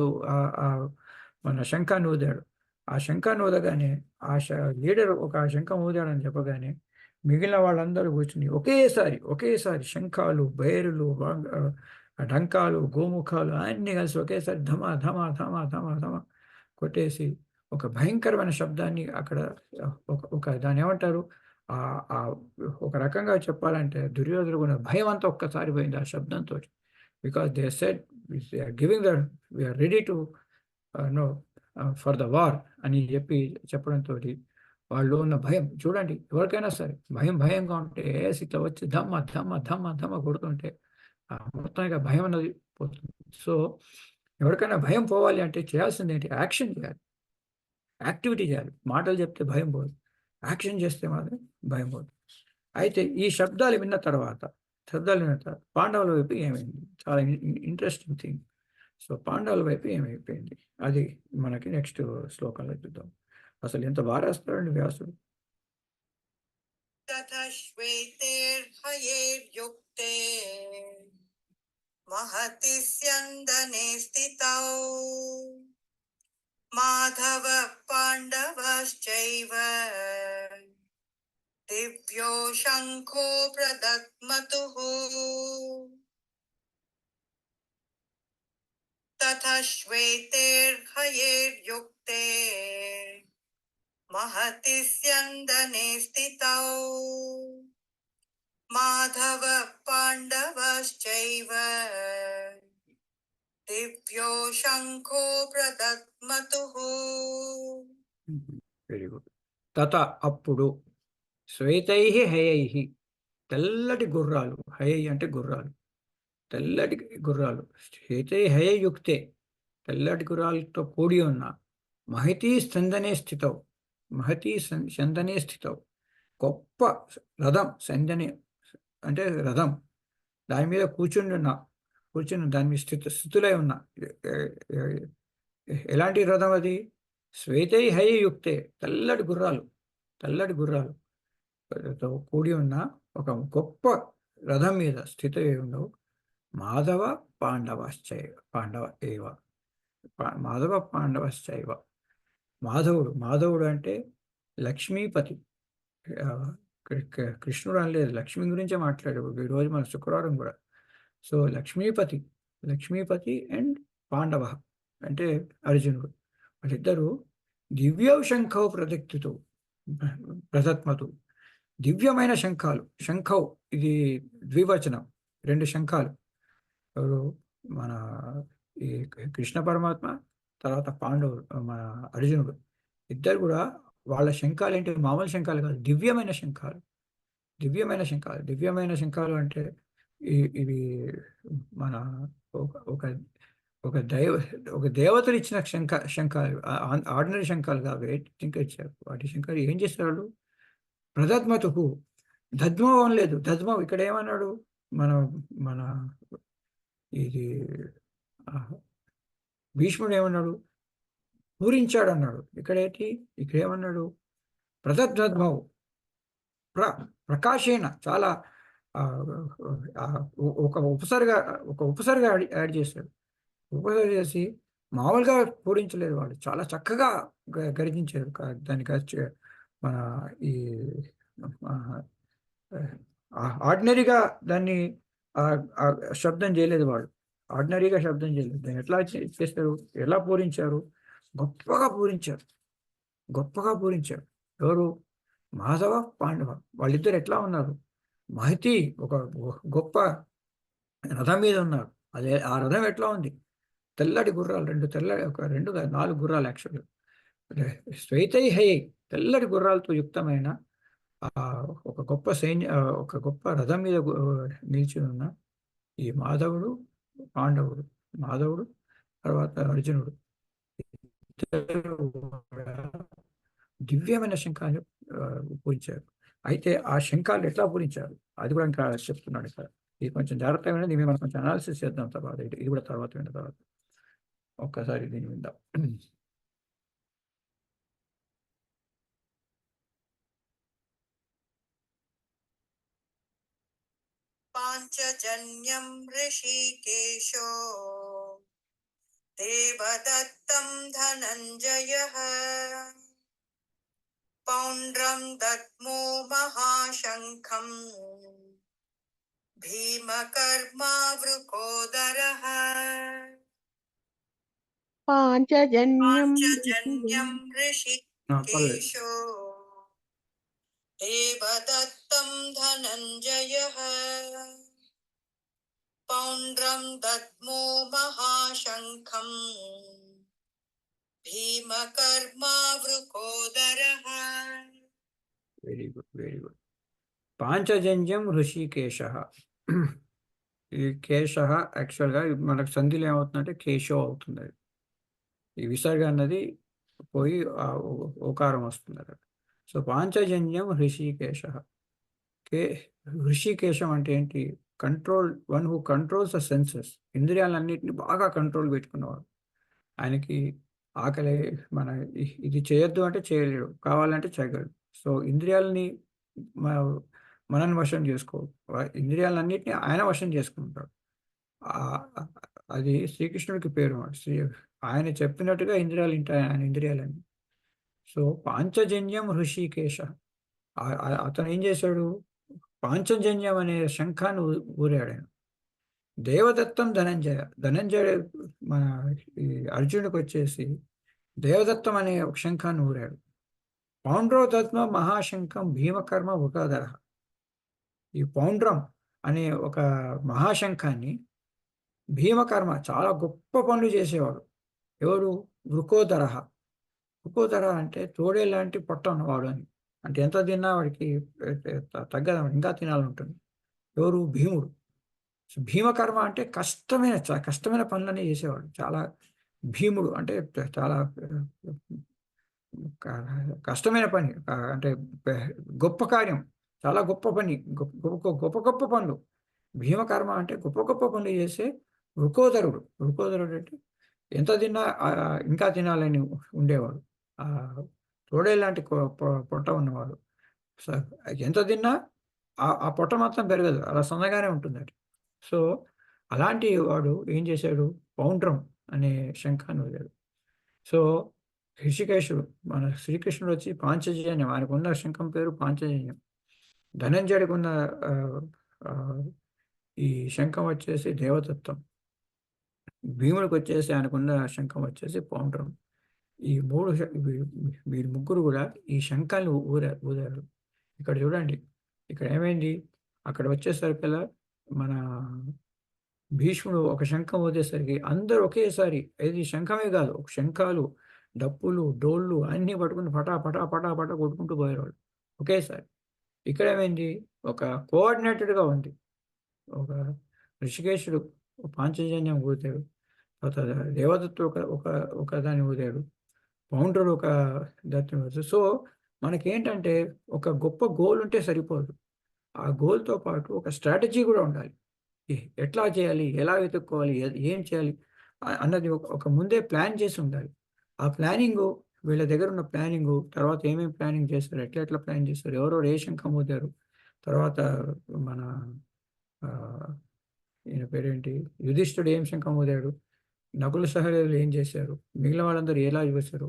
మన శంఖాన్ని ఊదాడు. ఆ శంఖాన్ని ఊదగానే ఆ లీడర్ ఒక శంఖం ఊదాడని చెప్పగానే మిగిలిన వాళ్ళందరూ కూర్చుని ఒకేసారి శంఖాలు, బైరులు, డంకాలు, గోముఖాలు అన్నీ కలిసి ఒకేసారి ధమ ధమ ధమ ధమ ధమ కొట్టేసి ఒక భయంకరమైన శబ్దాన్ని అక్కడ ఒక దాన్ని ఏమంటారు, ఒక రకంగా చెప్పాలంటే దుర్యోధన కూడా భయం అంతా ఒక్కసారి పోయింది ఆ శబ్దంతో. Because they said giving we are ready to no for the war అని చెప్పడంతో వాళ్ళు ఉన్న భయం చూడండి. ఎవరికైనా సరే భయంగా ఉంటే ఇట్లా వచ్చి ధమ్మ ధమ్మ ధమ్మ ధమ్మ కొడుతుంటే మొత్తానికి భయం అన్నది పోతుంది. సో ఎవరికైనా భయం పోవాలి అంటే చేయాల్సింది ఏంటి? యాక్షన్ చేయాలి, యాక్టివిటీ చేయాలి. మాటలు చెప్తే భయం పోదు, యాక్షన్ చేస్తే మాత్రం భయం పోదు. అయితే ఈ శబ్దాలు విన్న తర్వాత పాండవుల వైపు ఏమైంది? చాలా ఇంట్రెస్టింగ్ థింగ్. సో పాండవుల వైపు ఏమైపోయింది అది మనకి నెక్స్ట్ శ్లోకంలో చూద్దాం. అసలు ఎంత బాగా రాస్తాడండి వ్యాసుడు. తథశ్వేతేర్భయేర్యుక్తే మహతి స్యందనే స్థితౌ మాధవ పాండవశ్చైవ దివ్యో శంఖో ప్రదత్మతుః. తథశ్వేతేర్భయేర్యుక్తే महति स्यन्दने स्थितौ माधव पाण्डवश्चैव दिव्यो शङ्खो प्रदत्मतुः. Very good. తత అప్పుడు శ్వేతై హయై, తెల్లటి గుర్రాలు, హయై అంటే గుర్రాలు, తెల్లటి గుర్రాలు, శ్వేతై హయై యుక్తే, తెల్లటి గుర్రాలతో కూడి ఉన్న మహతీ స్కందనే స్థితౌ, మహతీ సందనే స్థితౌ, గొప్ప రథం, సందని అంటే రథం, దాని మీద కూర్చుని దాని మీద స్థితులై ఉన్న ఎలాంటి రథం అది? శ్వేతై హై యుక్తే, తెల్లటి గుర్రాలు కూడి ఉన్న ఒక గొప్ప రథం మీద స్థితి ఉండవు. మాధవ పాండవశ్చైవ, మాధవుడు అంటే లక్ష్మీపతి. కృష్ణుడు అనలేదు, లక్ష్మి గురించే మాట్లాడాడు ఈరోజు మన శుక్రవారం కూడా. సో లక్ష్మీపతి అండ్ పాండవ అంటే అర్జునుడు, వాళ్ళిద్దరూ దివ్యౌ శంఖౌ ప్రదత్మతు, దివ్యమైన శంఖౌ ఇది ద్వివచనం, 2 శంఖాలు. ఎవరు? మన ఈ కృష్ణ పరమాత్మ, తర్వాత పాండవుడు మన అర్జునుడు, ఇద్దరు కూడా వాళ్ళ శంఖాలు ఏంటి? మామూలు శంఖాలు కాదు, దివ్యమైన శంఖాలు అంటే ఇవి మన ఒక దేవతలు ఇచ్చిన శంఖాలు, ఆర్డినరీ శంఖాలు కాదు, ఇంకా ఇచ్చారు. వాటి శంఖాలు ఏం చేస్తారు వాళ్ళు? ప్రదత్మతుకు, దద్మం లేదు, దద్మం ఇక్కడ ఏమన్నాడు? మన ఇది భీష్ముడు ఏమన్నాడు? పూరించాడు అన్నాడు. ఇక్కడ ఏమన్నాడు? ప్రదద్మౌ ప్రకాశేన, చాలా ఒక ఉపసర్గ యాడ్ చేశాడు. ఉపసర్గ చేసి మామూలుగా పూరించలేదు, వాళ్ళు చాలా చక్కగా గర్జించారు. దానికి మన ఈ ఆర్డినరీగా దాన్ని శబ్దం చేయలేదు వాళ్ళు, ఆర్డినరీగా శబ్దం చేయలేదు. దాన్ని ఎట్లా చేస్తారు? ఎలా పూరించారు? గొప్పగా పూరించారు. ఎవరు? మాధవ పాండవ, వాళ్ళిద్దరు ఎట్లా ఉన్నారు? మహతి, ఒక గొప్ప రథం మీద ఉన్నారు. అదే ఆ రథం ఎట్లా ఉంది? తెల్లటి గుర్రాలు, 2 కాదు 4 గుర్రాలు యాక్చువల్గా. శ్వేతై హై, తెల్లటి గుర్రాలతో యుక్తమైన ఒక గొప్ప రథం మీద నిలిచి ఉన్న ఈ మాధవుడు తర్వాత అర్జునుడు, దివ్యమైన శంఖాలు పూరించారు. అయితే ఆ శంఖాలు ఎట్లా పూరించారు అది కూడా ఇంకా చెప్తున్నాడు ఇక్కడ. ఇది కొంచెం జాగ్రత్తగా వినండి, మనం కొంచెం అనాలిసిస్ చేద్దాం తర్వాత, ఇది కూడా తర్వాత విన్న తర్వాత. ఒక్కసారి దీన్ని విందాం. पाञ्चजन्यं ऋषिकेशो देवदत्तं धनञ्जयः पौण्ड्रं दद्मो महाशङ्खं भीमकर्मावृकोदरः పాంచజన్యం पाञ्चजन्यं పర్లేదు. ऋषिकेशो देवदत्तं धनञ्जयः पौण्ड्रं दद्मो महाशङ्खं भीमकर्मावृकोदरः వెరీ గుడ్, వెరీ గుడ్. పాంచజన్యం ఋషికేశ. ఈ కేశ యాక్చువల్గా మనకు సంధిలో ఏమవుతుందంటే కేశో అవుతుంది. అది ఈ విసర్గ అన్నది పోయి ఓకారం వస్తుంది అక్కడ. సో పాంచజన్యం ఋషికేశ. ఋషికేశం అంటే ఏంటి? One who controls the senses. ఇంద్రియాలన్నింటినీ బాగా కంట్రోల్ పెట్టుకున్నవాడు. ఆయనకి ఆకలి ఇది చేయొద్దు అంటే చేయలేడు, కావాలంటే చేయగలడు. సో ఇంద్రియాలని మనని వశం చేసుకో, ఇంద్రియాలన్నింటినీ ఆయన వశం చేసుకుంటాడు. అది శ్రీకృష్ణుడికి పేరు. ఆయన చెప్పినట్టుగా ఇంద్రియాలు ఉంటాయి, ఆయన ఇంద్రియాలన్నీ. సో పాంచజన్యం ఋషికేశ. అతను ఏం చేశాడు? పాంచజన్యం అనే శంఖాన్ని ఊరాడు ఆయన. దేవదత్తం ధనంజయ మన ఈ అర్జునుడికి వచ్చేసి దేవదత్తం అనే ఒక శంఖాన్ని ఊరాడు. పౌండ్రోదత్మ మహాశంఖం భీమకర్మ వృకోదర. ఈ పౌండ్రం అనే ఒక మహాశంఖాన్ని భీమకర్మ చాలా గొప్ప పనులు చేసేవాడు. ఎవరు? వృకోదర. వృకోదర అంటే తోడే లాంటి పొట్ట ఉన్నవాడు అని. అంటే ఎంత తిన్నా వాడికి తగ్గదు, ఇంకా తినాలంటుంది. ఎవరు? భీముడు. భీమకర్మ అంటే కష్టమైన పనులన్నీ చేసేవాడు. చాలా భీముడు అంటే చాలా కష్టమైన పని, అంటే గొప్ప కార్యం, చాలా గొప్ప పని, గొప్ప గొప్ప పనులు. భీమకర్మ అంటే గొప్ప గొప్ప పనులు చేసే వృకోదరుడు. వృకోదరుడు అంటే ఎంత తిన్నా ఇంకా తినాలని ఉండేవాడు. తోడే లాంటి పొట్ట ఉన్నవాడు. ఎంత తిన్నా ఆ పొట్ట మాత్రం పెరగదు, అలా సన్నగానే ఉంటుంది అది. సో అలాంటి వాడు ఏం చేశాడు? పౌండ్రం అనే శంఖాన్ని వదిలాడు. సో ఋషికేశుడు, మన శ్రీకృష్ణుడు వచ్చి పాంచజన్యం, ఆయనకున్న శంఖం పేరు పాంచజన్యం. ధనంజయుడికి ఉన్న ఈ శంఖం వచ్చేసి దేవదత్తం. భీముడికి వచ్చేసి ఆయనకున్న శంఖం వచ్చేసి పౌండ్రం. ఈ వీరు ముగ్గురు కూడా ఈ శంఖాన్ని ఊదారు. ఇక్కడ చూడండి, ఇక్కడ ఏమైంది? అక్కడ వచ్చేసరికల్లా మన భీష్ముడు ఒక శంఖం ఊదేసరికి అందరూ ఒకేసారి, ఇది శంఖమే కాదు, ఒక శంఖాలు, డప్పులు, డోళ్ళు అన్నీ పట్టుకుని పటా పటా పటా పటా కొట్టుకుంటూ పోయేవాడు ఒకేసారి. ఇక్కడ ఏమైంది? ఒక కోఆర్డినేటెడ్గా ఉంది. ఒక ఋషికేశుడు పాంచజన్యం ఊదాడు, తర్వాత దేవదత్తు ఒక దాన్ని ఊదాడు, పౌండ్రుడు ఒక దత్తుని ఊదాడు. సో మనకేంటంటే ఒక గొప్ప గోల్ ఉంటే సరిపోదు, ఆ గోల్తో పాటు ఒక స్ట్రాటజీ కూడా ఉండాలి. ఎట్లా చేయాలి, ఎలా వెతుక్కోవాలి, ఏం చేయాలి అన్నది ఒక ముందే ప్లాన్ చేసి ఉండాలి. ఆ ప్లానింగు, వీళ్ళ దగ్గర ఉన్న ప్లానింగు, తర్వాత ఏమేమి ప్లానింగ్ చేస్తారు, ఎట్లా ప్లాన్ చేస్తారు, ఎవరెవరు ఏ శంఖం ఊదారు, తర్వాత మన ఈయన పేరేంటి, యుధిష్ఠుడు ఏం శంఖం ఊదాడు, నకుల సహదేవులు ఏం చేశారు, మిగిలిన వాళ్ళందరూ ఎలా చేశారు,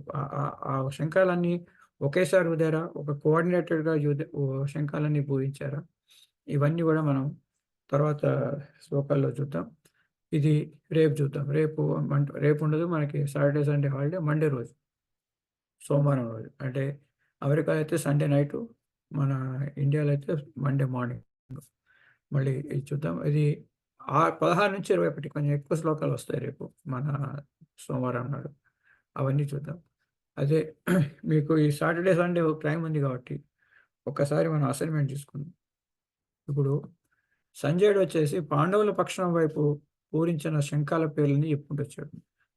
ఆ శంఖాలన్నీ ఒకేసారి ఊదారా, ఒక కోఆర్డినేటెడ్గా శంఖాలన్నీ పూజించారా, ఇవన్నీ కూడా మనం తర్వాత శ్లోకాల్లో చూద్దాం. ఇది రేపు చూద్దాం. రేపు ఉండదు మనకి, సాటర్డే సండే హాలిడే, మండే రోజు, సోమవారం రోజు. అంటే అమెరికా అయితే సండే నైటు, మన ఇండియాలో అయితే మండే మార్నింగ్. మళ్ళీ ఇది చూద్దాం. ఇది 16 నుంచి 21 కొంచెం ఎక్కువ శ్లోకాలు వస్తాయి రేపు మన సోమవారం నాడు, అవన్నీ చూద్దాం. అదే మీకు ఈ సాటర్డే సండే టైం ఉంది కాబట్టి ఒక్కసారి మనం అసైన్మెంట్ తీసుకుందాం. ఇప్పుడు సంజయుడు వచ్చేసి పాండవుల పక్షం వైపు పూరించిన శంఖాల పేర్లని చెప్పుకుంటూ వచ్చాడు.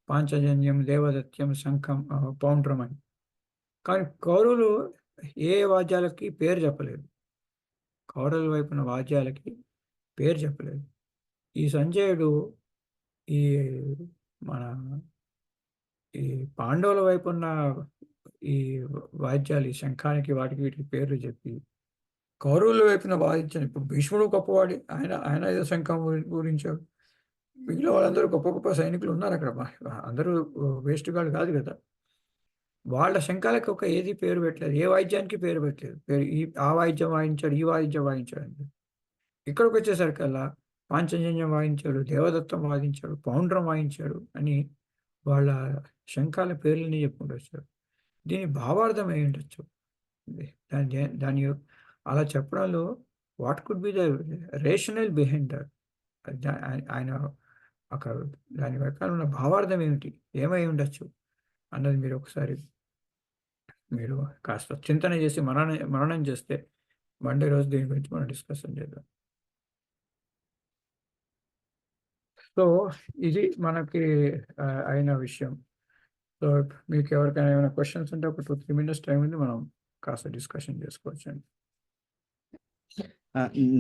పాంచజన్యం, దేవదత్యం, శంఖం, పౌండ్రం అని. కానీ కౌరవులు ఏ వాద్యాలకి పేరు చెప్పలేదు. కౌరవుల వైపున వాద్యాలకి పేరు చెప్పలేదు. ఈ సంజయుడు ఈ మన ఈ పాండవుల వైపు ఉన్న ఈ వాయిద్యాలు, ఈ శంఖానికి వాటికి వీటికి పేర్లు చెప్పి, కౌరవుల వైపున వాయించాను. ఇప్పుడు భీష్ముడు గొప్పవాడి, ఆయన ఏదో శంఖం గురించాడు. మిగిలిన వాళ్ళందరూ గొప్ప గొప్ప సైనికులు ఉన్నారు అక్కడ. అందరూ వేస్ట్ గాళ్ళు కాదు కదా. వాళ్ళ శంఖాలకు ఒక ఏది పేరు పెట్టలేదు, ఏ వాయిద్యానికి పేరు పెట్టలేదు. ఆ వాయిద్యం వాయించాడు, ఈ వాయిద్యం వాయించాడు అని. ఇక్కడికి వచ్చేసరికల్లా పాంచజన్యం వాయించాడు, దేవదత్తం వాయించాడు, పౌండ్రం వాయించాడు అని వాళ్ళ శంఖాల పేర్లని చెప్పుకుంటూ వచ్చాడు. దీని భావార్థం ఏమి ఉండొచ్చు? దాని అలా చెప్పడంలో what could be the rational behind that? ఆయన ఒక దాని వెనకాల ఉన్న భావార్థం ఏమిటి, ఏమై ఉండొచ్చు అన్నది మీరు కాస్త చింతన చేసి మననం చేస్తే మండే రోజు దీని గురించి మనం డిస్కషన్ చేద్దాం. సో ఇది మనకి అయిన విషయం. సో మీకు ఎవరికైనా ఏమైనా క్వశ్చన్స్ ఉంటే ఒక 2-3 minutes టైం ఉంది, మనం కాస్త డిస్కషన్ చేసుకోవచ్చండి.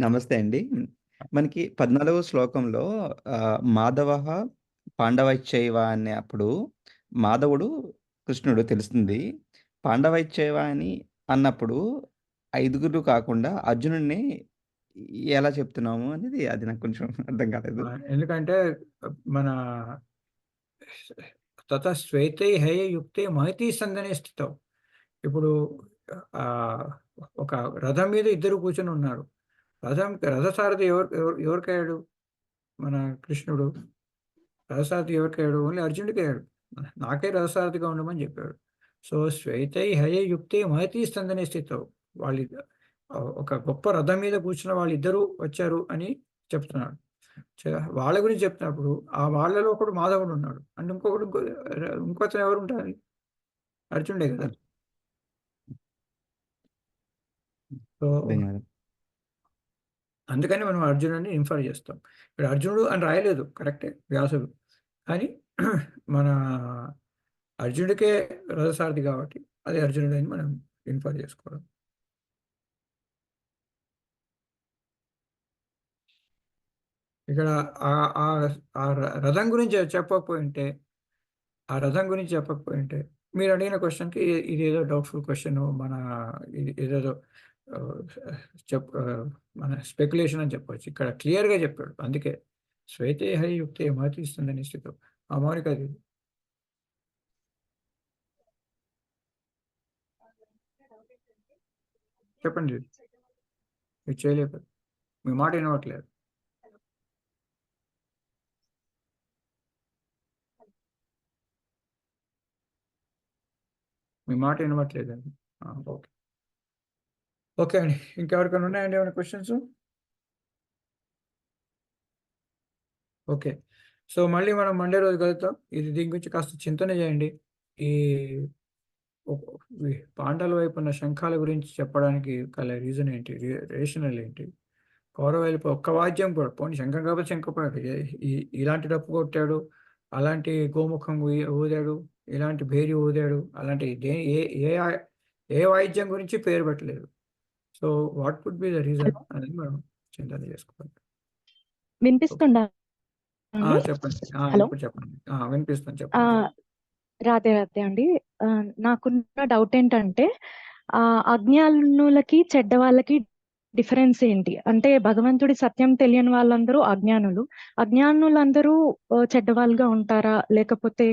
నమస్తే అండి. మనకి 14వ శ్లోకంలో మాధవ పాండవైశ్చైవ అనే అప్పుడు మాధవుడు కృష్ణుడు తెలుస్తుంది. పాండవైశ్చైవ అని అన్నప్పుడు 5గురు కాకుండా అర్జునుడిని ఎలా చెప్తున్నాము అనేది అది నాకు కొంచెం అర్థం కాలేదు. ఎందుకంటే మన తత శ్వేతై హేయ యుక్తే మహతీ సందనే స్థితం. ఇప్పుడు ఒక రథం మీద ఇద్దరు కూర్చొని ఉన్నారు. రథసారథి ఎవరికయ్యాడు? మన కృష్ణుడు. రథసారథి ఎవరికయ్యాడు? ఓన్లీ అర్జునుడికి అయ్యాడు. నాకే రథసారథిగా ఉండమని చెప్పాడు. సో శ్వేతై హయ యుక్తే మహతీ స్తందనే స్థితం. వాళ్ళు ఒక గొప్ప రథం మీద కూర్చున్న వాళ్ళిద్దరూ వచ్చారు అని చెప్తున్నాడు. వాళ్ళ గురించి చెప్తున్నప్పుడు ఆ వాళ్ళలో ఒకడు మాధవుడు ఉన్నాడు, అంటే ఇంకొకరు ఎవరు ఉంటారు? అర్జునుడే కదా. సో అందుకని మనం అర్జునుడిని ఇన్ఫర్ చేస్తాం. ఇక్కడ అర్జునుడు అని రాయలేదు, కరెక్టే వ్యాసుడు, కానీ మన అర్జునుడికే రథసారథి కాబట్టి అది అర్జునుడు అని మనం ఇన్ఫర్ చేసుకోవడం. ఇక్కడ ఆ రథం గురించి చెప్పకపోయింటే మీరు అడిగిన క్వశ్చన్కి ఇది ఏదో డౌట్ఫుల్ క్వశ్చన్, ఏదేదో మన స్పెక్యులేషన్ అని చెప్పవచ్చు. ఇక్కడ క్లియర్గా చెప్పాడు. అందుకే శ్వేతే హరి యుక్తే మహతి ఇస్తుందని స్థితి ఆ మౌనిక అది. చెప్పండి, మీరు చేయలేదు, మీ మాట వినవట్లేదు. మీ మాట వినవట్లేదండి. ఓకే ఓకే అండి. ఇంకెవరికైనా ఉన్నాయండి ఏమైనా క్వశ్చన్స్? ఓకే, సో మళ్ళీ మనం మండే రోజు కలుద్దాం. దీని గురించి కాస్త చింతన చేయండి. ఈ పాండవుల వైపు ఉన్న శంఖాల గురించి చెప్పడానికి గల రీజన్ ఏంటి, రేషనల్ ఏంటి? కౌరవ వైపు ఒక్క వాద్యం కూడా పోనీ, శంఖం కాబట్టి శంఖపోయాడు, ఇలాంటి డప్పు కొట్టాడు, అలాంటి గోముఖం ఊదాడు, ఇలాంటి భేరి ఊదాడు, అలాంటి ఏ వాయిద్యం గురించి పేరు పెట్టలేదు. So what would be the reason అనేది మనం చింతన చేసుకోవాలి. వినిపిస్తుందా? చెప్పండి. హలో, ఇప్పుడు చెప్పండి. వినిపిస్తుంది, చెప్పండి. రాధే రాధే అండి. నాకున్న డౌట్ ఏంటంటే అజ్ఞానులకి చెడ్డ వాళ్ళకి డిఫరెన్స్ ఏంటి? అంటే భగవంతుడి సత్యం తెలియని వాళ్ళందరూ అజ్ఞానులందరూ చెడ్డవాళ్ళుగా ఉంటారా, లేకపోతే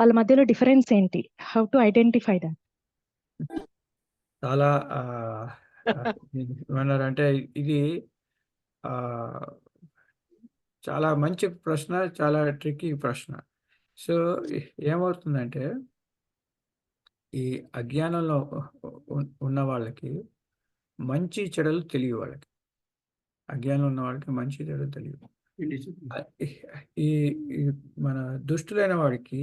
వాళ్ళ మధ్యలో డిఫరెన్స్ ఏంటి? How to identify that? చాలా ఏమన్నారంటే ఇది చాలా మంచి ప్రశ్న, చాలా ట్రిక్కీ ప్రశ్న. సో ఏమవుతుందంటే ఈ అజ్ఞానంలో ఉన్న వాళ్ళకి మంచి చెడులు తెలియవు. వాళ్ళకి అజ్ఞానం ఉన్న వాళ్ళకి మంచి చెడులు తెలియవు. ఈ మన దుష్టులైన వాడికి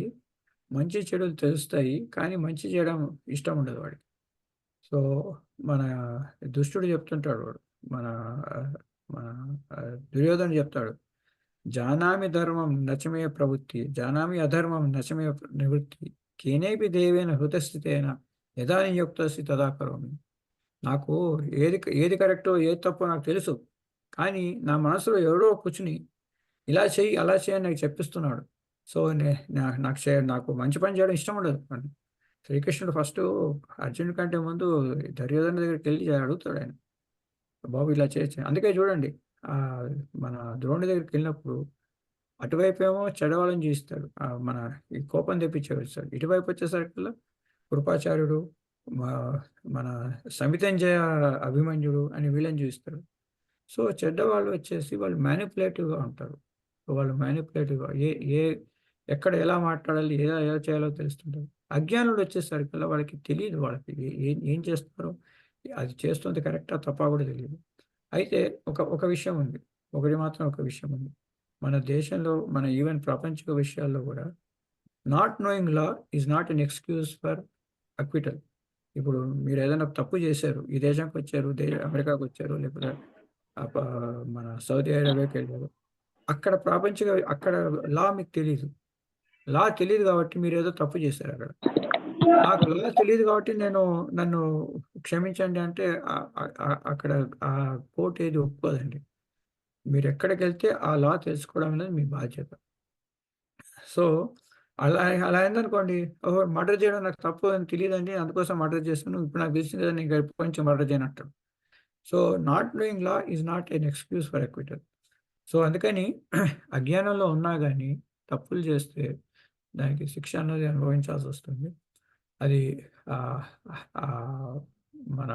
మంచి చెడులు తెలుస్తాయి, కానీ మంచి చేయడం ఇష్టం ఉండదు వాడికి. సో మన దుష్టుడు చెప్తుంటాడు, వాడు మన దుర్యోధన చెప్తాడు, జానామి ధర్మం నచమే ప్రవృత్తి, జానామి అధర్మం నచమే నివృత్తి, కేనేపి దేవేన హృతస్థితేన యథా నియుక్తసి తదా కరోమి. నాకు ఏది కరెక్టో ఏది తప్పో నాకు తెలుసు, కానీ నా మనసులో ఎవడో కూర్చుని ఇలా చెయ్యి అలా చేయి నాకు చెప్పిస్తున్నాడు. సో నాకు మంచి పని చేయడం ఇష్టం ఉండదు. శ్రీకృష్ణుడు ఫస్ట్ అర్జునుడి కంటే ముందు దుర్యోధన దగ్గరికి వెళ్ళి అడుగుతాడు ఆయన, బాబు ఇలా చేయొచ్చు. అందుకే చూడండి, మన ద్రోణుడి దగ్గరికి వెళ్ళినప్పుడు అటువైపు ఏమో చెడవాళ్ళని చూపిస్తాడు, మన ఈ కోపం తెప్పించేస్తాడు. ఇటువైపు వచ్చేసరికి కృపాచార్యుడు, మన సమితంజయ అభిమన్యుడు అని వీళ్ళని చూపిస్తాడు. సో చెడ్డవాళ్ళు వచ్చేసి వాళ్ళు మ్యానిపులేటివ్గా ఉంటారు. వాళ్ళు మ్యానిపులేటివ్గా ఎక్కడ ఎలా మాట్లాడాలి, ఎలా చేయాలో తెలుస్తుంటారు. అజ్ఞానులు వచ్చేసరికి వాళ్ళకి తెలియదు, వాళ్ళకి ఏం చేస్తారో, అది చేస్తుంది కరెక్టా తప్పా కూడా తెలియదు. అయితే ఒక విషయం ఉంది, ఒక విషయం ఉంది. మన దేశంలో, మన ఈవెన్ ప్రాపంచిక విషయాల్లో కూడా not knowing law is not an excuse for acquittal. ఇప్పుడు మీరు ఏదైనా తప్పు చేశారు, ఈ దేశానికి వచ్చారు, అమెరికాకు వచ్చారు, లేకపోతే మన సౌదీ అరేబియాకి వెళ్ళారు, అక్కడ లా మీకు తెలియదు. లా తెలియదు కాబట్టి మీరు ఏదో తప్పు చేశారు అక్కడ. నాకు లా తెలియదు కాబట్టి నన్ను క్షమించండి అంటే అక్కడ ఆ కోర్టు ఏది ఒప్పుకోదండి. మీరు ఎక్కడికి వెళ్తే ఆ లా తెలుసుకోవడం అనేది మీ బాధ్యత. సో అలా అయిందనుకోండి, ఓహో మర్డర్ చేయడం నాకు తప్పు అని తెలియదండి, అందుకోసం మర్డర్ చేస్తాను, ఇప్పుడు నాకు తెలిసింది కదా, నేను ఎప్పటి నుంచి మర్డర్ చేయను అంటాడు. So not knowing law is not an excuse for acquittal. So అందుకని అజ్ఞానంలో ఉన్నా కానీ తప్పులు చేస్తే దానికి శిక్ష అన్నది అనుభవించాల్సి వస్తుంది. అది మన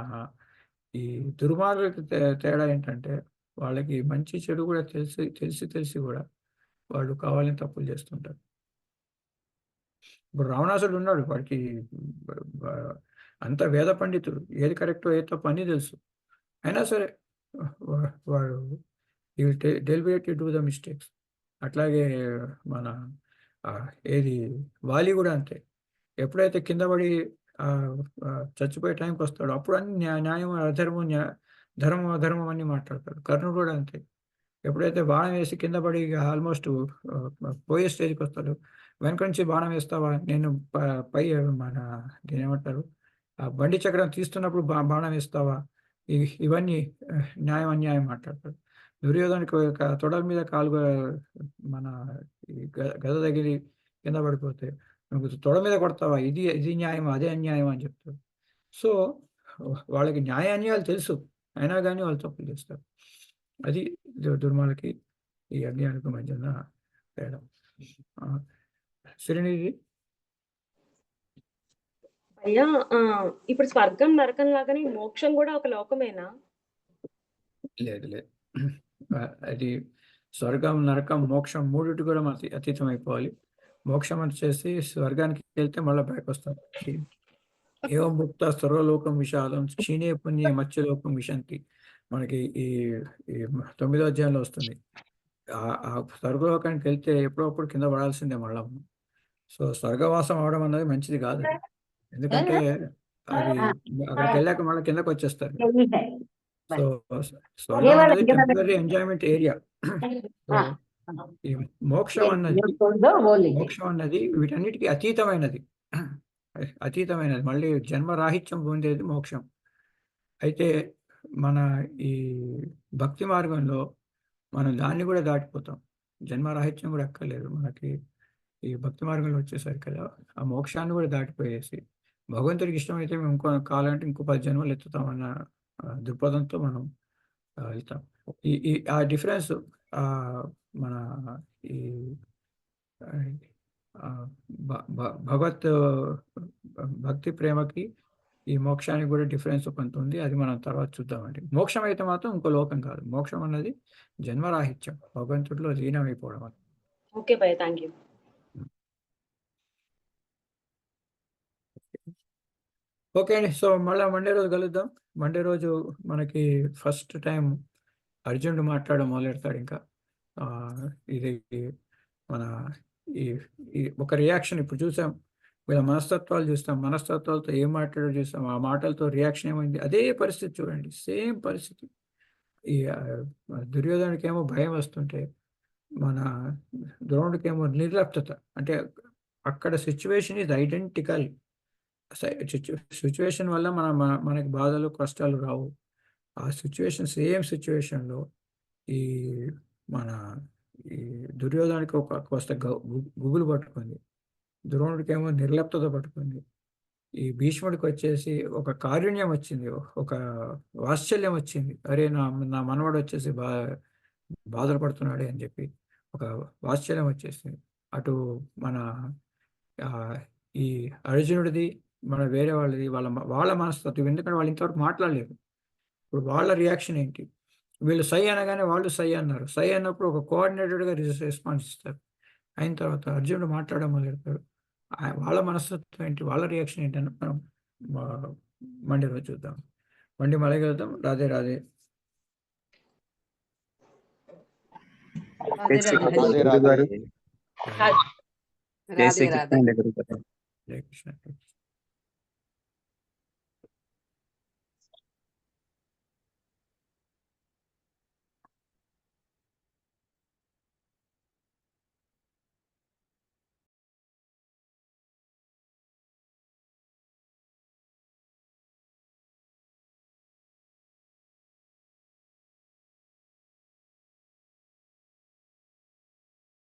ఈ దుర్మార్గులకి తేడా ఏంటంటే, వాళ్ళకి మంచి చెడు కూడా తెలిసి కూడా వాళ్ళు కావాలని తప్పులు చేస్తుంటారు. ఇప్పుడు రావణాసుడు ఉన్నాడు, వాడికి అంత వేద పండితుడు, ఏది కరెక్టో ఏది తప్పు అన్నీ తెలుసు. అయినా సరే వాడు డెలిబరేట్లీ డూ ద మిస్టేక్స్. అట్లాగే మన ఏది వాలి కూడా అంతే. ఎప్పుడైతే కింద పడి చచ్చిపోయే టైంకి వస్తాడో అప్పుడు అన్ని న్యాయం అధర్మం, ధర్మం అధర్మం అన్నీ మాట్లాడతాడు. కర్ణుడు కూడా అంతే. ఎప్పుడైతే బాణం వేసి కింద పడి ఆల్మోస్ట్ పోయే స్టేజ్కి వస్తాడు, వెనక నుంచి బాణం వేస్తావా, నేను పై మన దీని ఏమంటారు, బండి చక్రం తీస్తున్నప్పుడు బాణం వేస్తావా, ఇవన్నీ న్యాయం అన్యాయం మాట్లాడతాడు. దుర్యోధనకి తొడల మీద కాలుగా మన గద తగిలి కింద పడిపోతే నువ్వు తొడ మీద కొడతావా, ఇది న్యాయం అదే అన్యాయం అని చెప్తాడు. సో వాళ్ళకి న్యాయ అన్యాయాలు తెలుసు, అయినా కానీ వాళ్ళు తప్పులు చేస్తారు. అది దుర్మార్గులకి ఈ అజ్ఞానికి మధ్యన తేడా. శ్రీనిధి, అయ్యా ఇప్పుడు స్వర్గం నరకం లాగానే మోక్షం కూడా ఒక లోకమేనా? లేదు. అది స్వర్గం, నరకం, మోక్షం మూడిటి కూడా అతీతం అయిపోవాలి. మోక్షం వచ్చేసి స్వర్గానికి వెళ్తే మళ్ళీ బ్యాక్ వస్తాం. ఏవం ముక్త సర్వలోకం విశాలం క్షీణే పుణ్యే మత్స్యలోకం విశంతి, మనకి ఈ 9వ అధ్యాయంలో వస్తుంది. ఆ స్వర్గలోకానికి వెళ్తే ఎప్పుడప్పుడు కింద పడాల్సిందే మళ్ళా. సో స్వర్గవాసం అవడం అనేది మంచిది కాదు, ఎందుకంటే అది అక్కడికి వెళ్ళాక మళ్ళీ కిందకి వచ్చేస్తారు. సో స్వర్గం అనేది టెంపరీ ఎంజాయ్మెంట్ ఏరియా. ఈ మోక్షం అన్నది వీటన్నిటికీ అతీతమైనది. మళ్ళీ జన్మరాహిత్యం పొందేది మోక్షం. అయితే మన ఈ భక్తి మార్గంలో మనం దాన్ని కూడా దాటిపోతాం, జన్మరాహిత్యం కూడా ఎక్కర్లేదు మనకి. ఈ భక్తి మార్గంలో వచ్చేసరికి కదా ఆ మోక్షాన్ని కూడా దాటిపోయేసి భగవంతుడికి ఇష్టమైతే మేము కావాలంటే ఇంకో 10 జన్మలు ఎత్తుతామన్న దృక్పథంతో మనం వెళ్తాం. ఆ డిఫరెన్స్ మన ఈ భక్తి ప్రేమకి ఈ మోక్షానికి కూడా డిఫరెన్స్ కొంత ఉంది, అది మనం తర్వాత చూద్దామండి. మోక్షం అయితే మాత్రం ఇంకో లోకం కాదు, మోక్షం అన్నది జన్మరాహిత్యం, భగవంతుడిలో లీనమైపోవడం. ఓకే భయ్య, థ్యాంక్ యూ. ఓకే అండి. సో మళ్ళీ మండే రోజు కలుద్దాం. మండే రోజు మనకి ఫస్ట్ టైం అర్జునుడు మాట్లాడడం మొదలెడతాడు. ఇంకా ఇది మన ఈ ఒక రియాక్షన్ ఇప్పుడు చూసాం, వీళ్ళ మనస్తత్వాలు చూస్తాం, మనస్తత్వాలతో ఏం మాట్లాడో చూస్తాం, ఆ మాటలతో రియాక్షన్ ఏమైంది, అదే పరిస్థితి చూడండి, సేమ్ పరిస్థితి. ఈ దుర్యోధనుడికి ఏమో భయం వస్తుంటే, మన ద్రోణుడికేమో నిర్లిప్తత. అంటే అక్కడ సిచ్యువేషన్ ఇది ఐడెంటికల్. సిచ్యువేషన్ వల్ల మనకి బాధలు కష్టాలు రావు. ఆ సిచ్యువేషన్ సేమ్ సిచ్యువేషన్లో ఈ మన ఈ దుర్యోధనుడికి ఒక కోస్త గుబులు పట్టుకుంది, ద్రోణుడికేమో నిర్లిప్తత పట్టుకుంది, ఈ భీష్ముడికి వచ్చేసి ఒక కారుణ్యం వచ్చింది, ఒక వాత్సల్యం వచ్చింది. అరే నా మనవడు వచ్చేసి బాధలు పడుతున్నాడే అని చెప్పి ఒక వాత్సల్యం వచ్చేసింది. అటు మన ఈ అర్జునుడిది, మన వేరే వాళ్ళది, వాళ్ళ మనస్తత్వం. ఎందుకంటే వాళ్ళు ఇంతవరకు మాట్లాడలేదు. ఇప్పుడు వాళ్ళ రియాక్షన్ ఏంటి? వీళ్ళు సై అనగానే వాళ్ళు సై అన్నారు. సై అన్నప్పుడు ఒక కోఆర్డినేటెడ్గా రెస్పాన్స్ ఇస్తారు. అయిన తర్వాత అర్జునుడు మాట్లాడడం మొదలెడతాడు. వాళ్ళ మనస్తత్వం ఏంటి, వాళ్ళ రియాక్షన్ ఏంటి అని మనం మండే రోజు చూద్దాం. మండి మళ్ళీ కలుద్దాం. రాధే రాధే. గురుగారు రాధే రాధే. జై శ్రీకృష్ణ. జై కృష్ణ.